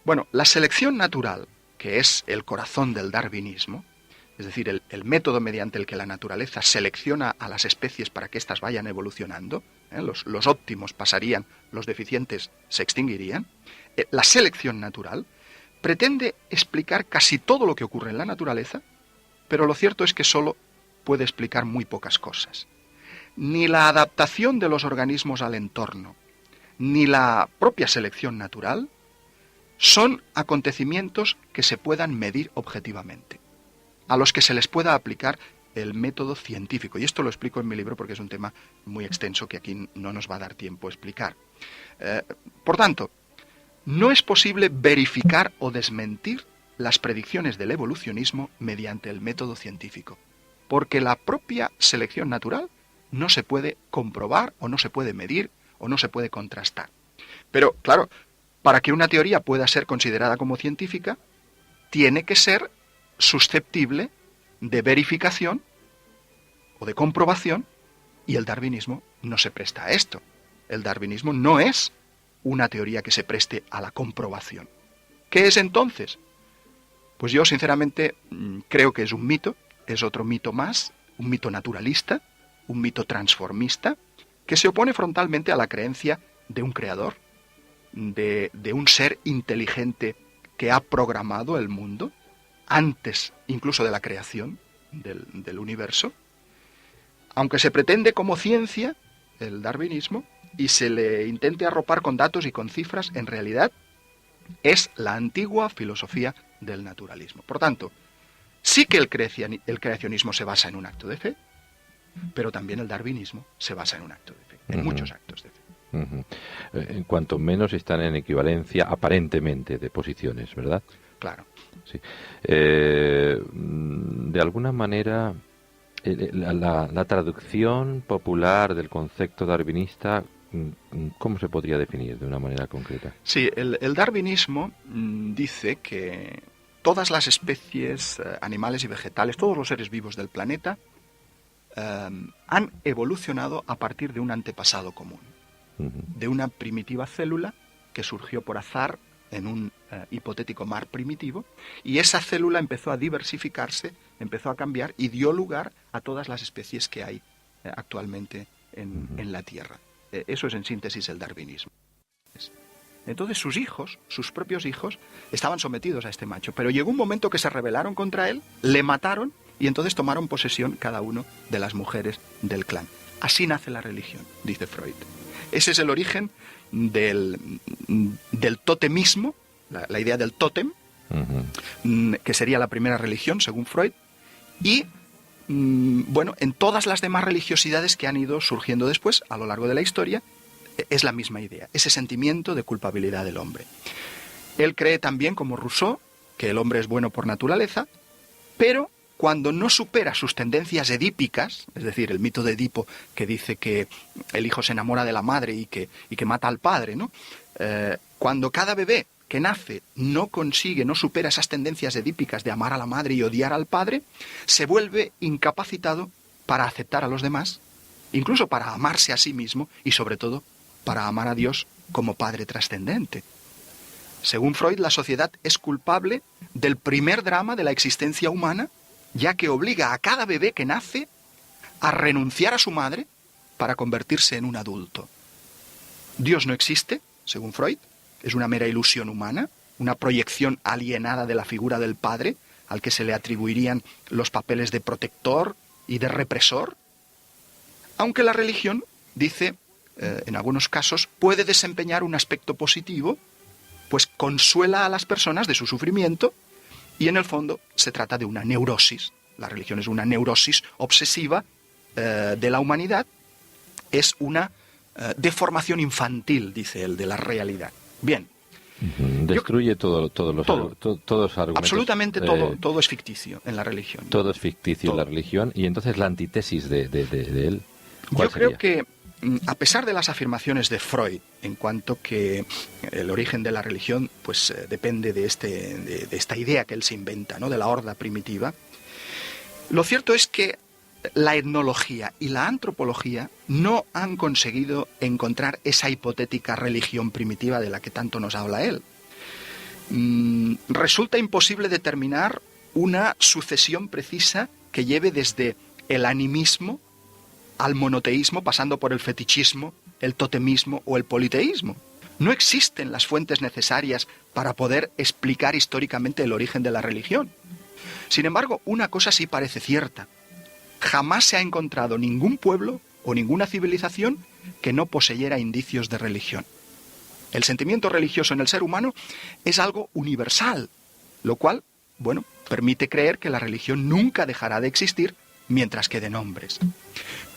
Bueno, la selección natural, que es el corazón del darwinismo, es decir, el método mediante el que la naturaleza selecciona a las especies para que éstas vayan evolucionando, los óptimos pasarían, los deficientes se extinguirían, la selección natural pretende explicar casi todo lo que ocurre en la naturaleza, pero lo cierto es que solo puede explicar muy pocas cosas. Ni la adaptación de los organismos al entorno, ni la propia selección natural son acontecimientos que se puedan medir objetivamente, a los que se les pueda aplicar el método científico. Y esto lo explico en mi libro porque es un tema muy extenso que aquí no nos va a dar tiempo a explicar. Por tanto, no es posible verificar o desmentir las predicciones del evolucionismo mediante el método científico, porque la propia selección natural no se puede comprobar o no se puede medir o no se puede contrastar. Pero, claro, para que una teoría pueda ser considerada como científica, tiene que ser susceptible de verificación o de comprobación, y el darwinismo no se presta a esto. El darwinismo no es una teoría que se preste a la comprobación. ¿Qué es entonces? Pues yo sinceramente creo que es un mito, es otro mito más, un mito naturalista, un mito transformista, que se opone frontalmente a la creencia de un creador, de un ser inteligente que ha programado el mundo, antes incluso de la creación del universo, aunque se pretende como ciencia el darwinismo y se le intente arropar con datos y con cifras, en realidad es la antigua filosofía del naturalismo. Por tanto, sí que el creacionismo se basa en un acto de fe, pero también el darwinismo se basa en un acto de fe, en muchos actos de fe. En cuanto menos están en equivalencia aparentemente de posiciones, ¿verdad? Claro. Sí. De alguna manera, la traducción popular del concepto darwinista, ¿cómo se podría definir de una manera concreta? Sí, el darwinismo dice que todas las especies animales y vegetales, todos los seres vivos del planeta, han evolucionado a partir de un antepasado común, de una primitiva célula que surgió por azar en un hipotético mar primitivo, y esa célula empezó a diversificarse, empezó a cambiar y dio lugar a todas las especies que hay actualmente en la Tierra. Eso es en síntesis el darwinismo. Entonces sus propios hijos, estaban sometidos a este macho, pero llegó un momento que se rebelaron contra él, le mataron y entonces tomaron posesión cada uno de las mujeres del clan. Así nace la religión, dice Freud. Ese es el origen del totemismo la idea del tótem, que sería la primera religión, según Freud, y, bueno, en todas las demás religiosidades que han ido surgiendo después, a lo largo de la historia, es la misma idea, ese sentimiento de culpabilidad del hombre. Él cree también, como Rousseau, que el hombre es bueno por naturaleza, pero cuando no supera sus tendencias edípicas, es decir, el mito de Edipo que dice que el hijo se enamora de la madre y que mata al padre, ¿no? Cuando cada bebé que nace no consigue, no supera esas tendencias edípicas de amar a la madre y odiar al padre, se vuelve incapacitado para aceptar a los demás, incluso para amarse a sí mismo y sobre todo para amar a Dios como Padre trascendente. Según Freud, la sociedad es culpable del primer drama de la existencia humana, ya que obliga a cada bebé que nace a renunciar a su madre para convertirse en un adulto. Dios no existe, según Freud, es una mera ilusión humana, una proyección alienada de la figura del padre, al que se le atribuirían los papeles de protector y de represor, aunque la religión, dice, en algunos casos, puede desempeñar un aspecto positivo, pues consuela a las personas de su sufrimiento, y en el fondo se trata de una neurosis. La religión es una neurosis obsesiva de la humanidad, es una deformación infantil, dice él, de la realidad. Bien. Destruye todos los argumentos. Absolutamente todo es ficticio en la religión. Todo es ficticio en la religión, y entonces la antítesis de él, ¿cuál sería? Creo que, a pesar de las afirmaciones de Freud, en cuanto que el origen de la religión pues depende de esta idea que él se inventa, ¿no?, de la horda primitiva, lo cierto es que la etnología y la antropología no han conseguido encontrar esa hipotética religión primitiva de la que tanto nos habla él. Resulta imposible determinar una sucesión precisa que lleve desde el animismo al monoteísmo, pasando por el fetichismo, el totemismo o el politeísmo. No existen las fuentes necesarias para poder explicar históricamente el origen de la religión. Sin embargo, una cosa sí parece cierta. Jamás se ha encontrado ningún pueblo o ninguna civilización que no poseyera indicios de religión. El sentimiento religioso en el ser humano es algo universal, lo cual, bueno, permite creer que la religión nunca dejará de existir mientras queden hombres.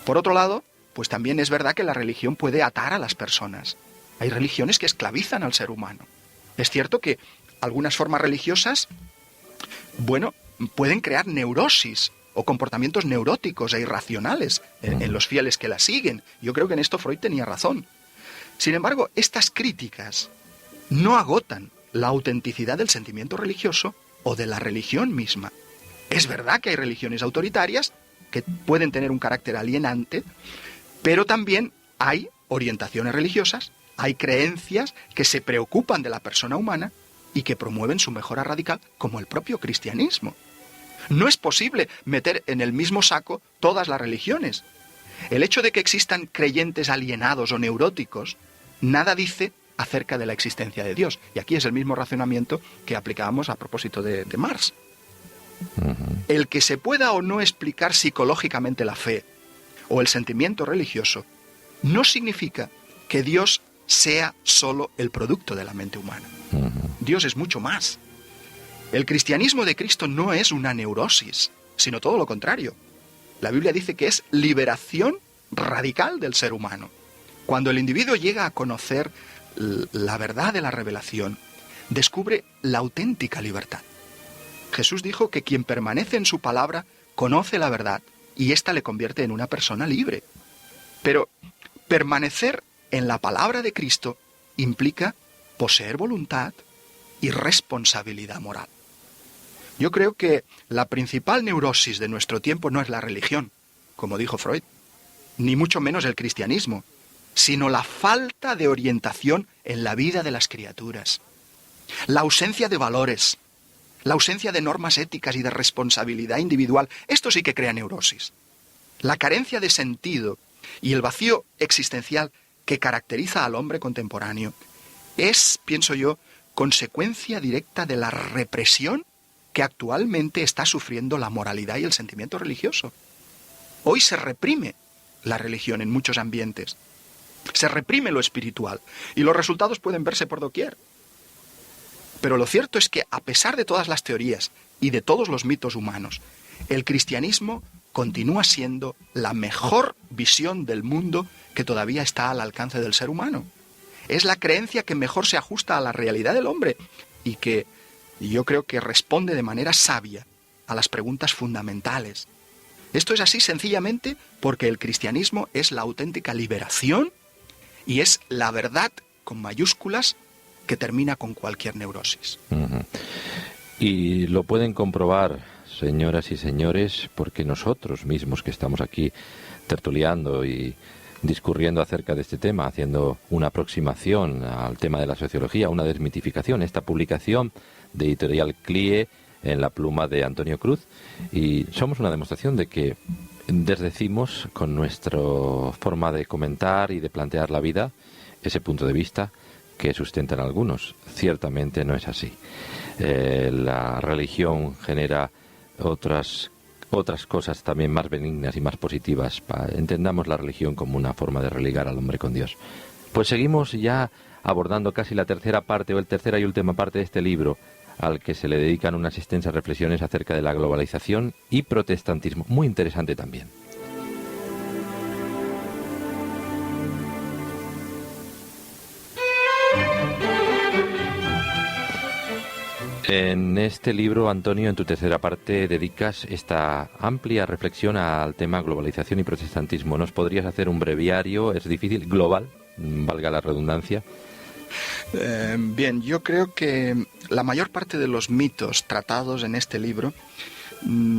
Por otro lado, pues también es verdad que la religión puede atar a las personas. Hay religiones que esclavizan al ser humano. Es cierto que algunas formas religiosas, bueno, pueden crear neurosis o comportamientos neuróticos e irracionales en los fieles que la siguen. Yo creo que en esto Freud tenía razón. Sin embargo, estas críticas no agotan la autenticidad del sentimiento religioso o de la religión misma. Es verdad que hay religiones autoritarias que pueden tener un carácter alienante, pero también hay orientaciones religiosas, hay creencias que se preocupan de la persona humana y que promueven su mejora radical, como el propio cristianismo. No es posible meter en el mismo saco todas las religiones. El hecho de que existan creyentes alienados o neuróticos, nada dice acerca de la existencia de Dios. Y aquí es el mismo razonamiento que aplicábamos a propósito de Marx. El que se pueda o no explicar psicológicamente la fe o el sentimiento religioso no significa que Dios sea solo el producto de la mente humana. Dios es mucho más. El cristianismo de Cristo no es una neurosis, sino todo lo contrario. La Biblia dice que es liberación radical del ser humano. Cuando el individuo llega a conocer la verdad de la revelación, descubre la auténtica libertad. Jesús dijo que quien permanece en su palabra conoce la verdad y ésta le convierte en una persona libre. Pero permanecer en la palabra de Cristo implica poseer voluntad y responsabilidad moral. Yo creo que la principal neurosis de nuestro tiempo no es la religión, como dijo Freud, ni mucho menos el cristianismo, sino la falta de orientación en la vida de las criaturas, la ausencia de valores, la ausencia de normas éticas y de responsabilidad individual. Esto sí que crea neurosis. La carencia de sentido y el vacío existencial que caracteriza al hombre contemporáneo es, pienso yo, consecuencia directa de la represión que actualmente está sufriendo la moralidad y el sentimiento religioso. Hoy se reprime la religión en muchos ambientes. Se reprime lo espiritual y los resultados pueden verse por doquier. Pero lo cierto es que, a pesar de todas las teorías y de todos los mitos humanos, el cristianismo continúa siendo la mejor visión del mundo que todavía está al alcance del ser humano. Es la creencia que mejor se ajusta a la realidad del hombre y que yo creo que responde de manera sabia a las preguntas fundamentales. Esto es así sencillamente porque el cristianismo es la auténtica liberación y es la verdad con mayúsculas que termina con cualquier neurosis. Uh-huh. Y lo pueden comprobar, señoras y señores, porque nosotros mismos que estamos aquí tertuliando y discurriendo acerca de este tema, haciendo una aproximación al tema de la sociología, una desmitificación, esta publicación de Editorial CLIE en la pluma de Antonio Cruz, y somos una demostración de que desdecimos con nuestra forma de comentar y de plantear la vida ese punto de vista que sustentan algunos. Ciertamente no es así. La religión genera otras cosas también más benignas y más positivas. Entendamos la religión como una forma de religar al hombre con Dios. Pues seguimos ya abordando casi la tercera parte o el tercera y última parte de este libro, al que se le dedican unas extensas reflexiones acerca de la globalización y protestantismo. Muy interesante también. En este libro, Antonio, en tu tercera parte, dedicas esta amplia reflexión al tema globalización y protestantismo. ¿Nos podrías hacer un breviario? ¿Es difícil? ¿Global? Valga la redundancia. Bien, yo creo que la mayor parte de los mitos tratados en este libro,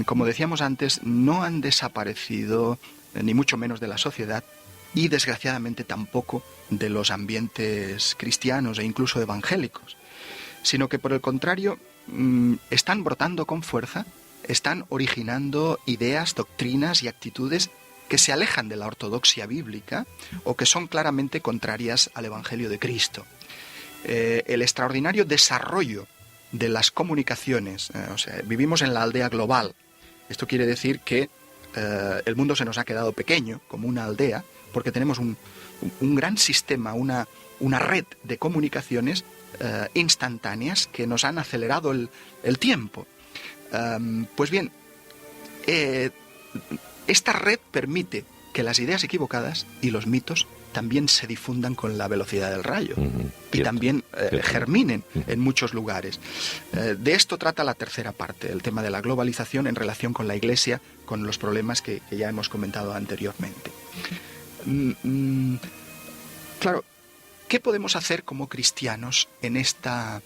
como decíamos antes, no han desaparecido, ni mucho menos de la sociedad, y desgraciadamente tampoco de los ambientes cristianos e incluso evangélicos, sino que por el contrario están brotando con fuerza, están originando ideas, doctrinas y actitudes que se alejan de la ortodoxia bíblica o que son claramente contrarias al Evangelio de Cristo. El extraordinario desarrollo de las comunicaciones, vivimos en la aldea global. Esto quiere decir que el mundo se nos ha quedado pequeño, como una aldea, porque tenemos un gran sistema, una red de comunicaciones instantáneas que nos han acelerado el tiempo. Pues bien, esta red permite que las ideas equivocadas y los mitos también se difundan con la velocidad del rayo y también germinen en muchos lugares. De esto trata la tercera parte, el tema de la globalización en relación con la Iglesia, con los problemas que ya hemos comentado anteriormente. Claro, ¿qué podemos hacer como cristianos en esta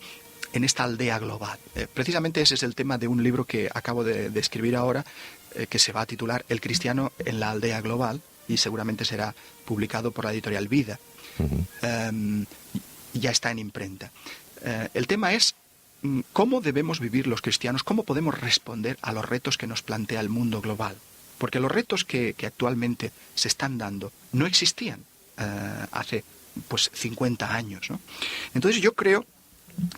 aldea global? Precisamente ese es el tema de un libro que acabo de escribir ahora, que se va a titular El cristiano en la aldea global, y seguramente será publicado por la editorial Vida. Ya está en imprenta. El tema es cómo debemos vivir los cristianos, cómo podemos responder a los retos que nos plantea el mundo global. Porque los retos que actualmente se están dando no existían hace 50 años, ¿no? Entonces yo creo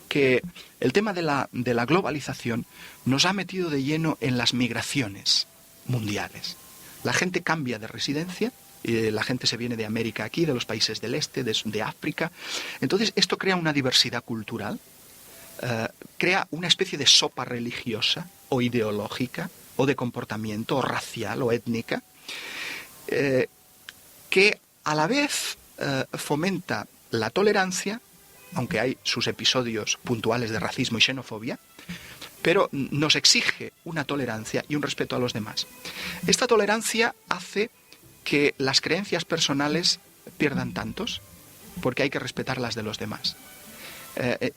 que el tema de la globalización nos ha metido de lleno en las migraciones mundiales. La gente cambia de residencia, la gente se viene de América aquí, de los países del este, de África. Entonces esto crea una diversidad cultural, crea una especie de sopa religiosa o ideológica o de comportamiento o racial o étnica, que a la vez fomenta la tolerancia, aunque hay sus episodios puntuales de racismo y xenofobia, pero nos exige una tolerancia y un respeto a los demás. Esta tolerancia hace que las creencias personales pierdan tantos, porque hay que respetar las de los demás.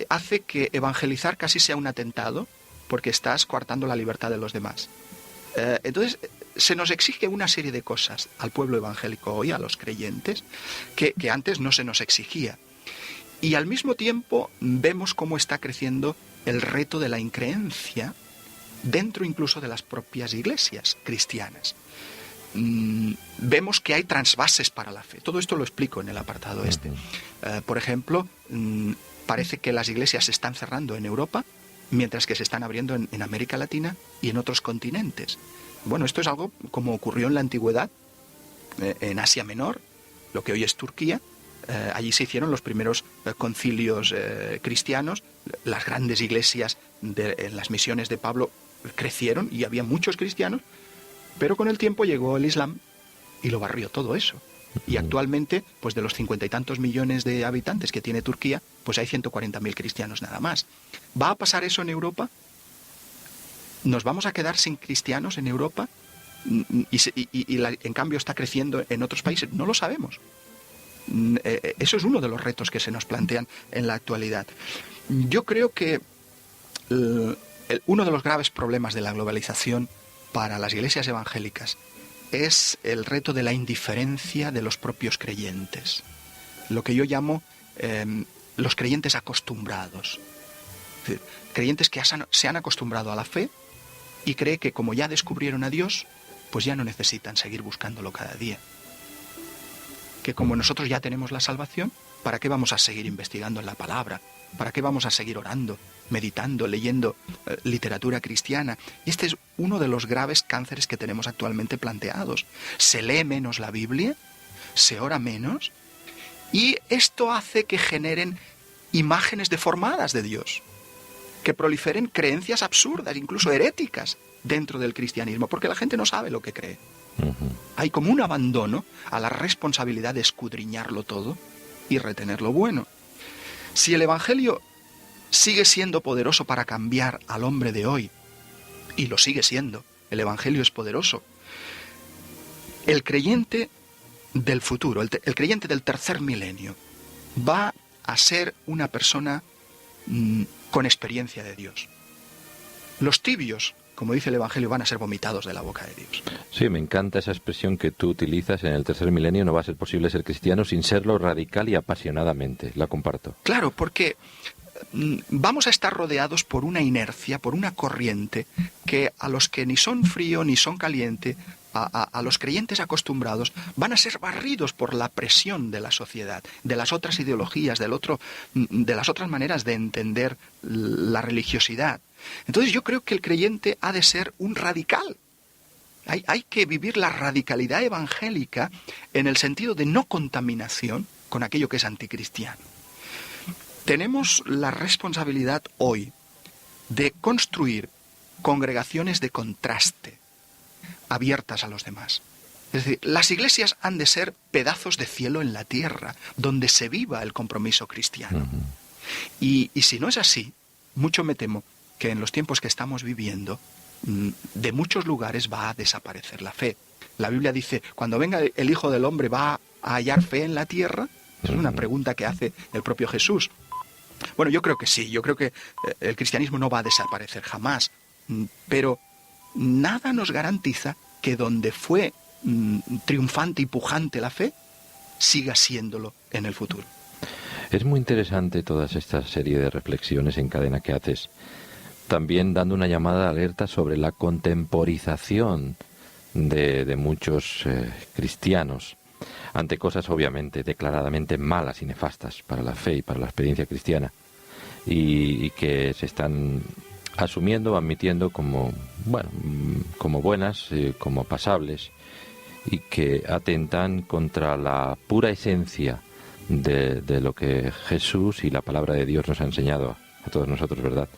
Hace que evangelizar casi sea un atentado, porque estás coartando la libertad de los demás. Entonces, se nos exige una serie de cosas al pueblo evangélico hoy, a los creyentes, que antes no se nos exigía. Y al mismo tiempo vemos cómo está creciendo el reto de la increencia dentro incluso de las propias iglesias cristianas. Vemos que hay trasvases para la fe. Todo esto lo explico en el apartado este. Por ejemplo, parece que las iglesias se están cerrando en Europa, mientras que se están abriendo en América Latina y en otros continentes. Bueno, esto es algo como ocurrió en la antigüedad, en Asia Menor, lo que hoy es Turquía, Allí se hicieron los primeros concilios cristianos, las grandes iglesias en las misiones de Pablo crecieron y había muchos cristianos, pero con el tiempo llegó el Islam y lo barrió todo eso. Y actualmente, pues de los 50 y tantos millones de habitantes que tiene Turquía, pues hay 140.000 cristianos nada más. ¿Va a pasar eso en Europa? ¿Nos vamos a quedar sin cristianos en Europa? En cambio está creciendo en otros países. No lo sabemos. Eso es uno de los retos que se nos plantean en la actualidad. Yo creo que uno de los graves problemas de la globalización para las iglesias evangélicas es el reto de la indiferencia de los propios creyentes. Lo que yo llamo los creyentes acostumbrados. Es decir, creyentes que se han acostumbrado a la fe y creen que como ya descubrieron a Dios, pues ya no necesitan seguir buscándolo cada día. Que como nosotros ya tenemos la salvación, ¿para qué vamos a seguir investigando en la palabra? ¿Para qué vamos a seguir orando, meditando, leyendo literatura cristiana? Y este es uno de los graves cánceres que tenemos actualmente planteados. Se lee menos la Biblia, se ora menos, y esto hace que generen imágenes deformadas de Dios, que proliferen creencias absurdas, incluso heréticas, dentro del cristianismo, porque la gente no sabe lo que cree. Hay como un abandono a la responsabilidad de escudriñarlo todo y retener lo bueno. Si el Evangelio sigue siendo poderoso para cambiar al hombre de hoy, y lo sigue siendo, el Evangelio es poderoso, el creyente del futuro, el creyente del tercer milenio, va a ser una persona con experiencia de Dios. Los tibios, como dice el Evangelio, van a ser vomitados de la boca de Dios. Sí, me encanta esa expresión que tú utilizas. En el tercer milenio no va a ser posible ser cristiano sin serlo radical y apasionadamente. La comparto. Claro, porque vamos a estar rodeados por una inercia, por una corriente, que a los que ni son frío ni son caliente, a los creyentes acostumbrados, van a ser barridos por la presión de la sociedad, de las otras ideologías, de las otras maneras de entender la religiosidad. Entonces yo creo que el creyente ha de ser un radical. Hay que vivir la radicalidad evangélica en el sentido de no contaminación con aquello que es anticristiano. Tenemos la responsabilidad hoy de construir congregaciones de contraste, abiertas a los demás. Es decir, las iglesias han de ser pedazos de cielo en la tierra, donde se viva el compromiso cristiano. Y si no es así, mucho me temo que en los tiempos que estamos viviendo, de muchos lugares va a desaparecer la fe. La Biblia dice, cuando venga el Hijo del Hombre, ¿va a hallar fe en la tierra? Es una pregunta que hace el propio Jesús. Bueno, yo creo que sí, yo creo que el cristianismo no va a desaparecer jamás, pero nada nos garantiza que donde fue triunfante y pujante la fe, siga siéndolo en el futuro. Es muy interesante toda esta serie de reflexiones en cadena que haces, también dando una llamada de alerta sobre la contemporización de muchos cristianos ante cosas obviamente declaradamente malas y nefastas para la fe y para la experiencia cristiana, y que se están asumiendo, admitiendo como buenas, como pasables, y que atentan contra la pura esencia de lo que Jesús y la palabra de Dios nos ha enseñado a todos nosotros, ¿verdad?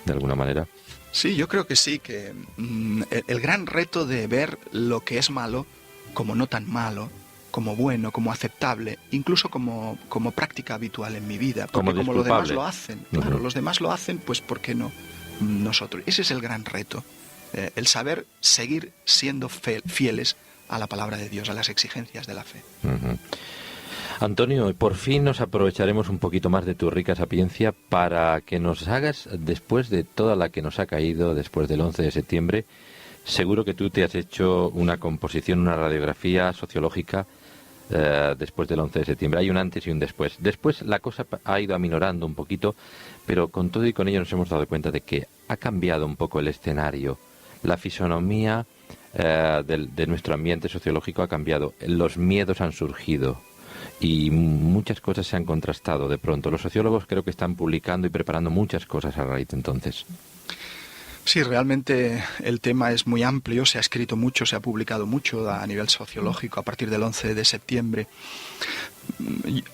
De alguna manera. Sí, yo creo que sí, que el gran reto de ver lo que es malo como no tan malo, como bueno, como aceptable, incluso como práctica habitual en mi vida, porque como los demás lo hacen, claro, los demás lo hacen, pues ¿por qué no nosotros? Ese es el gran reto, el saber seguir siendo fieles a la palabra de Dios, a las exigencias de la fe. Antonio, por fin nos aprovecharemos un poquito más de tu rica sapiencia para que nos hagas, después de toda la que nos ha caído después del 11 de septiembre, seguro que tú te has hecho una composición, una radiografía sociológica después del 11 de septiembre. Hay un antes y un después. Después la cosa ha ido aminorando un poquito, pero con todo y con ello nos hemos dado cuenta de que ha cambiado un poco el escenario. La fisonomía de nuestro ambiente sociológico ha cambiado. Los miedos han surgido y muchas cosas se han contrastado de pronto. Los sociólogos creo que están publicando y preparando muchas cosas a raíz de entonces. Sí, realmente el tema es muy amplio, se ha escrito mucho, se ha publicado mucho a nivel sociológico a partir del 11 de septiembre.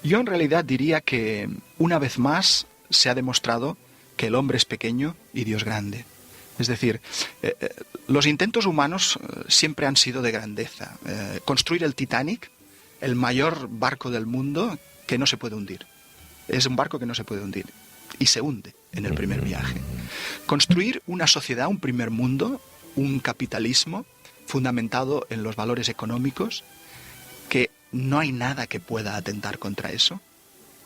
Yo en realidad diría que una vez más se ha demostrado que el hombre es pequeño y Dios grande. Es decir, los intentos humanos siempre han sido de grandeza. Construir el Titanic, el mayor barco del mundo, que no se puede hundir. Es un barco que no se puede hundir y se hunde en el primer viaje. Construir una sociedad, un primer mundo, un capitalismo fundamentado en los valores económicos, que no hay nada que pueda atentar contra eso.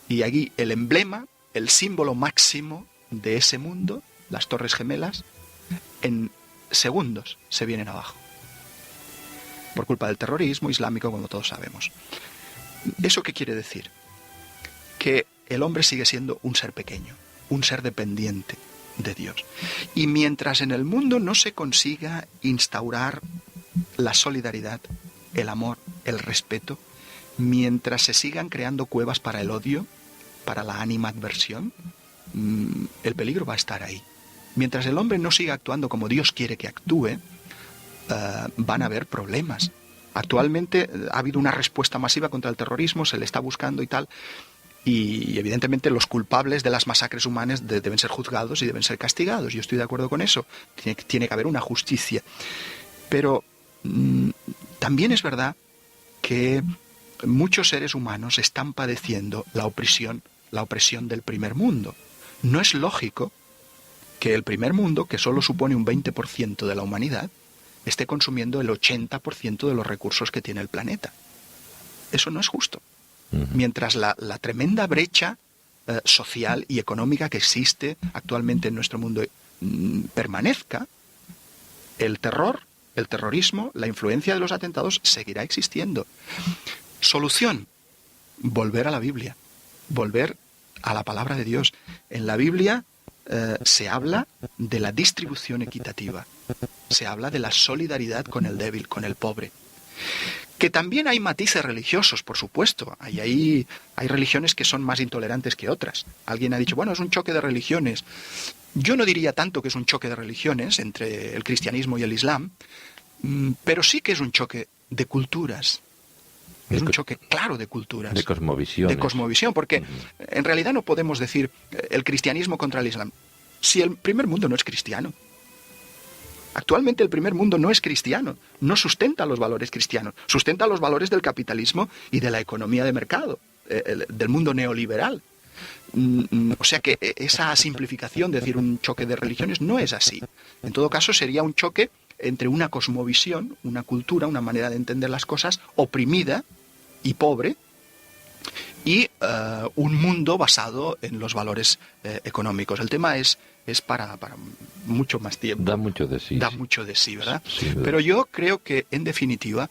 Y aquí el emblema, el símbolo máximo de ese mundo, las Torres Gemelas, en segundos se vienen abajo. Por culpa del terrorismo islámico, como todos sabemos. ¿Eso qué quiere decir? Que el hombre sigue siendo un ser pequeño, un ser dependiente de Dios. Y mientras en el mundo no se consiga instaurar la solidaridad, el amor, el respeto, mientras se sigan creando cuevas para el odio, para la animadversión, el peligro va a estar ahí. Mientras el hombre no siga actuando como Dios quiere que actúe, van a haber problemas. Actualmente ha habido una respuesta masiva contra el terrorismo, se le está buscando y tal, y evidentemente los culpables de las masacres humanas deben ser juzgados y deben ser castigados. Yo estoy de acuerdo con eso. Tiene que haber una justicia. Pero también es verdad que muchos seres humanos están padeciendo la opresión del primer mundo. No es lógico que el primer mundo, que solo supone un 20% de la humanidad, esté consumiendo el 80% de los recursos que tiene el planeta. Eso no es justo. Mientras la tremenda brecha social y económica que existe actualmente en nuestro mundo permanezca, el terror, el terrorismo, la influencia de los atentados seguirá existiendo. Solución: volver a la Biblia, volver a la palabra de Dios. En la Biblia se habla de la distribución equitativa, se habla de la solidaridad con el débil, con el pobre. Que también hay matices religiosos, por supuesto. Hay religiones que son más intolerantes que otras. Alguien ha dicho, bueno, es un choque de religiones. Yo no diría tanto que es un choque de religiones entre el cristianismo y el islam, pero sí que es un choque de culturas. Es un choque claro de culturas. De cosmovisión. De cosmovisión, porque en realidad no podemos decir el cristianismo contra el islam, si el primer mundo no es cristiano. Actualmente el primer mundo no es cristiano, no sustenta los valores cristianos, sustenta los valores del capitalismo y de la economía de mercado, del mundo neoliberal. O sea que esa simplificación de decir un choque de religiones no es así. En todo caso sería un choque entre una cosmovisión, una cultura, una manera de entender las cosas oprimida y pobre, y un mundo basado en los valores económicos. El tema es para mucho más tiempo. Da mucho de sí. Da mucho de sí, ¿verdad? Sí, pero yo creo que, en definitiva,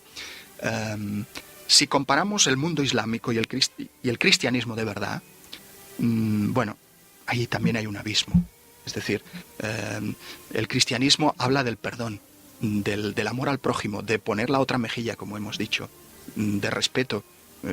si comparamos el mundo islámico y el cristianismo de verdad, bueno, ahí también hay un abismo. Es decir, el cristianismo habla del perdón, del amor al prójimo, de poner la otra mejilla, como hemos dicho, de respeto.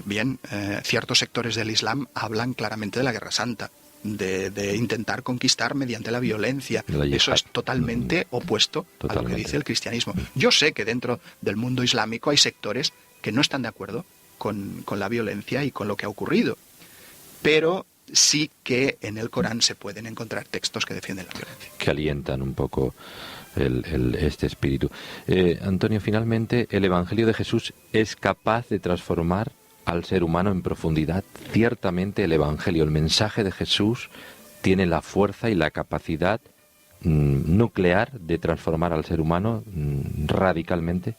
Bien, ciertos sectores del Islam hablan claramente de la Guerra Santa, de intentar conquistar mediante la violencia. Eso es totalmente opuesto a lo que dice el cristianismo. Yo sé que dentro del mundo islámico hay sectores que no están de acuerdo con la violencia y con lo que ha ocurrido, pero sí que en el Corán se pueden encontrar textos que defienden la violencia. Que alientan un poco este espíritu. Antonio, finalmente, ¿el Evangelio de Jesús es capaz de transformar al ser humano en profundidad? Ciertamente el Evangelio, el mensaje de Jesús, tiene la fuerza y la capacidad nuclear de transformar al ser humano radicalmente.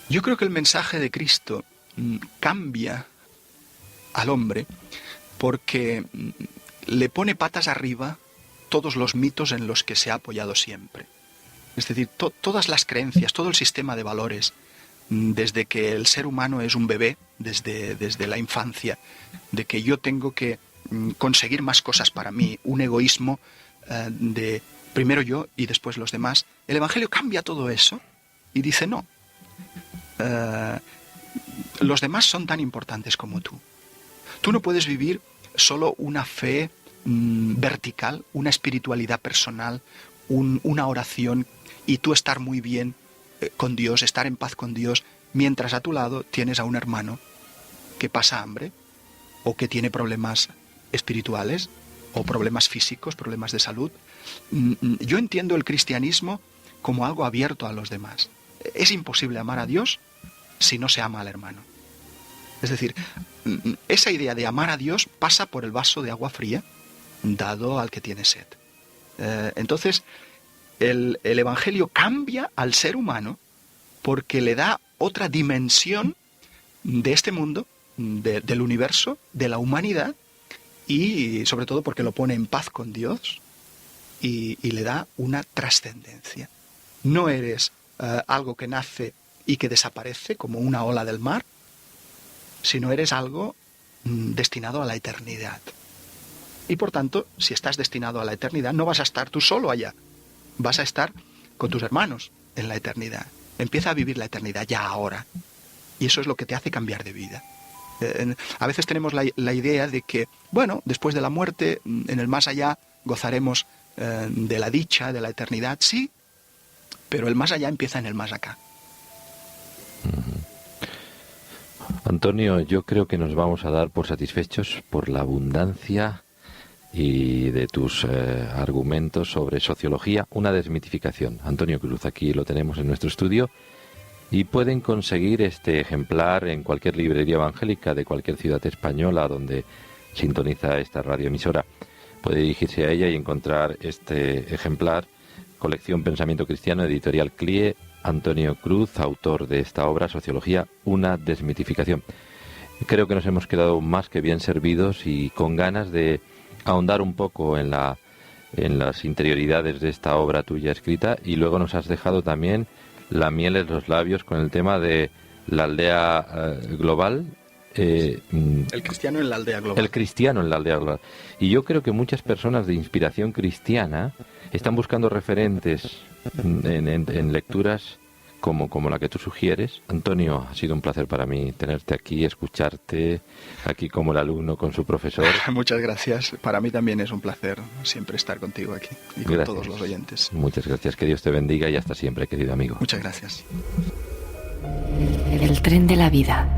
Yo creo que el mensaje de Cristo cambia al hombre porque le pone patas arriba todos los mitos en los que se ha apoyado siempre. Es decir, todas las creencias, todo el sistema de valores, desde que el ser humano es un bebé, desde la infancia, de que yo tengo que conseguir más cosas para mí, un egoísmo de primero yo y después los demás. El Evangelio cambia todo eso y dice no. Los demás son tan importantes como tú. Tú no puedes vivir solo una fe vertical, una espiritualidad personal, una oración y tú estar muy bien con Dios, estar en paz con Dios, mientras a tu lado tienes a un hermano que pasa hambre o que tiene problemas espirituales o problemas físicos, problemas de salud. Yo entiendo el cristianismo como algo abierto a los demás. Es imposible amar a Dios si no se ama al hermano. Es decir, esa idea de amar a Dios pasa por el vaso de agua fría dado al que tiene sed. Entonces, el Evangelio cambia al ser humano porque le da otra dimensión de este mundo, del universo, de la humanidad, y sobre todo porque lo pone en paz con Dios y le da una trascendencia. No eres algo que nace y que desaparece como una ola del mar, sino eres algo destinado a la eternidad. Y por tanto, si estás destinado a la eternidad, no vas a estar tú solo allá, vas a estar con tus hermanos en la eternidad. Empieza a vivir la eternidad ya ahora. Y eso es lo que te hace cambiar de vida. A veces tenemos la idea de que, bueno, después de la muerte, en el más allá, gozaremos de la dicha, de la eternidad, sí, pero el más allá empieza en el más acá. Antonio, yo creo que nos vamos a dar por satisfechos por la abundancia y de tus argumentos sobre sociología, una desmitificación. Antonio Cruz, aquí lo tenemos en nuestro estudio y pueden conseguir este ejemplar en cualquier librería evangélica de cualquier ciudad española donde sintoniza esta radioemisora. Puede dirigirse a ella y encontrar este ejemplar, colección Pensamiento Cristiano, editorial CLIE, Antonio Cruz, autor de esta obra, Sociología, una desmitificación. Creo que nos hemos quedado más que bien servidos y con ganas de ahondar un poco en las interioridades de esta obra tuya escrita, y luego nos has dejado también la miel en los labios con el tema de la aldea global. El cristiano en la aldea global. El cristiano en la aldea global. Y yo creo que muchas personas de inspiración cristiana están buscando referentes en lecturas como la que tú sugieres. Antonio, ha sido un placer para mí tenerte aquí, escucharte, aquí como el alumno con su profesor. Muchas gracias. Para mí también es un placer siempre estar contigo aquí y con todos los oyentes. Muchas gracias. Que Dios te bendiga y hasta siempre, querido amigo. Muchas gracias. El tren de la vida.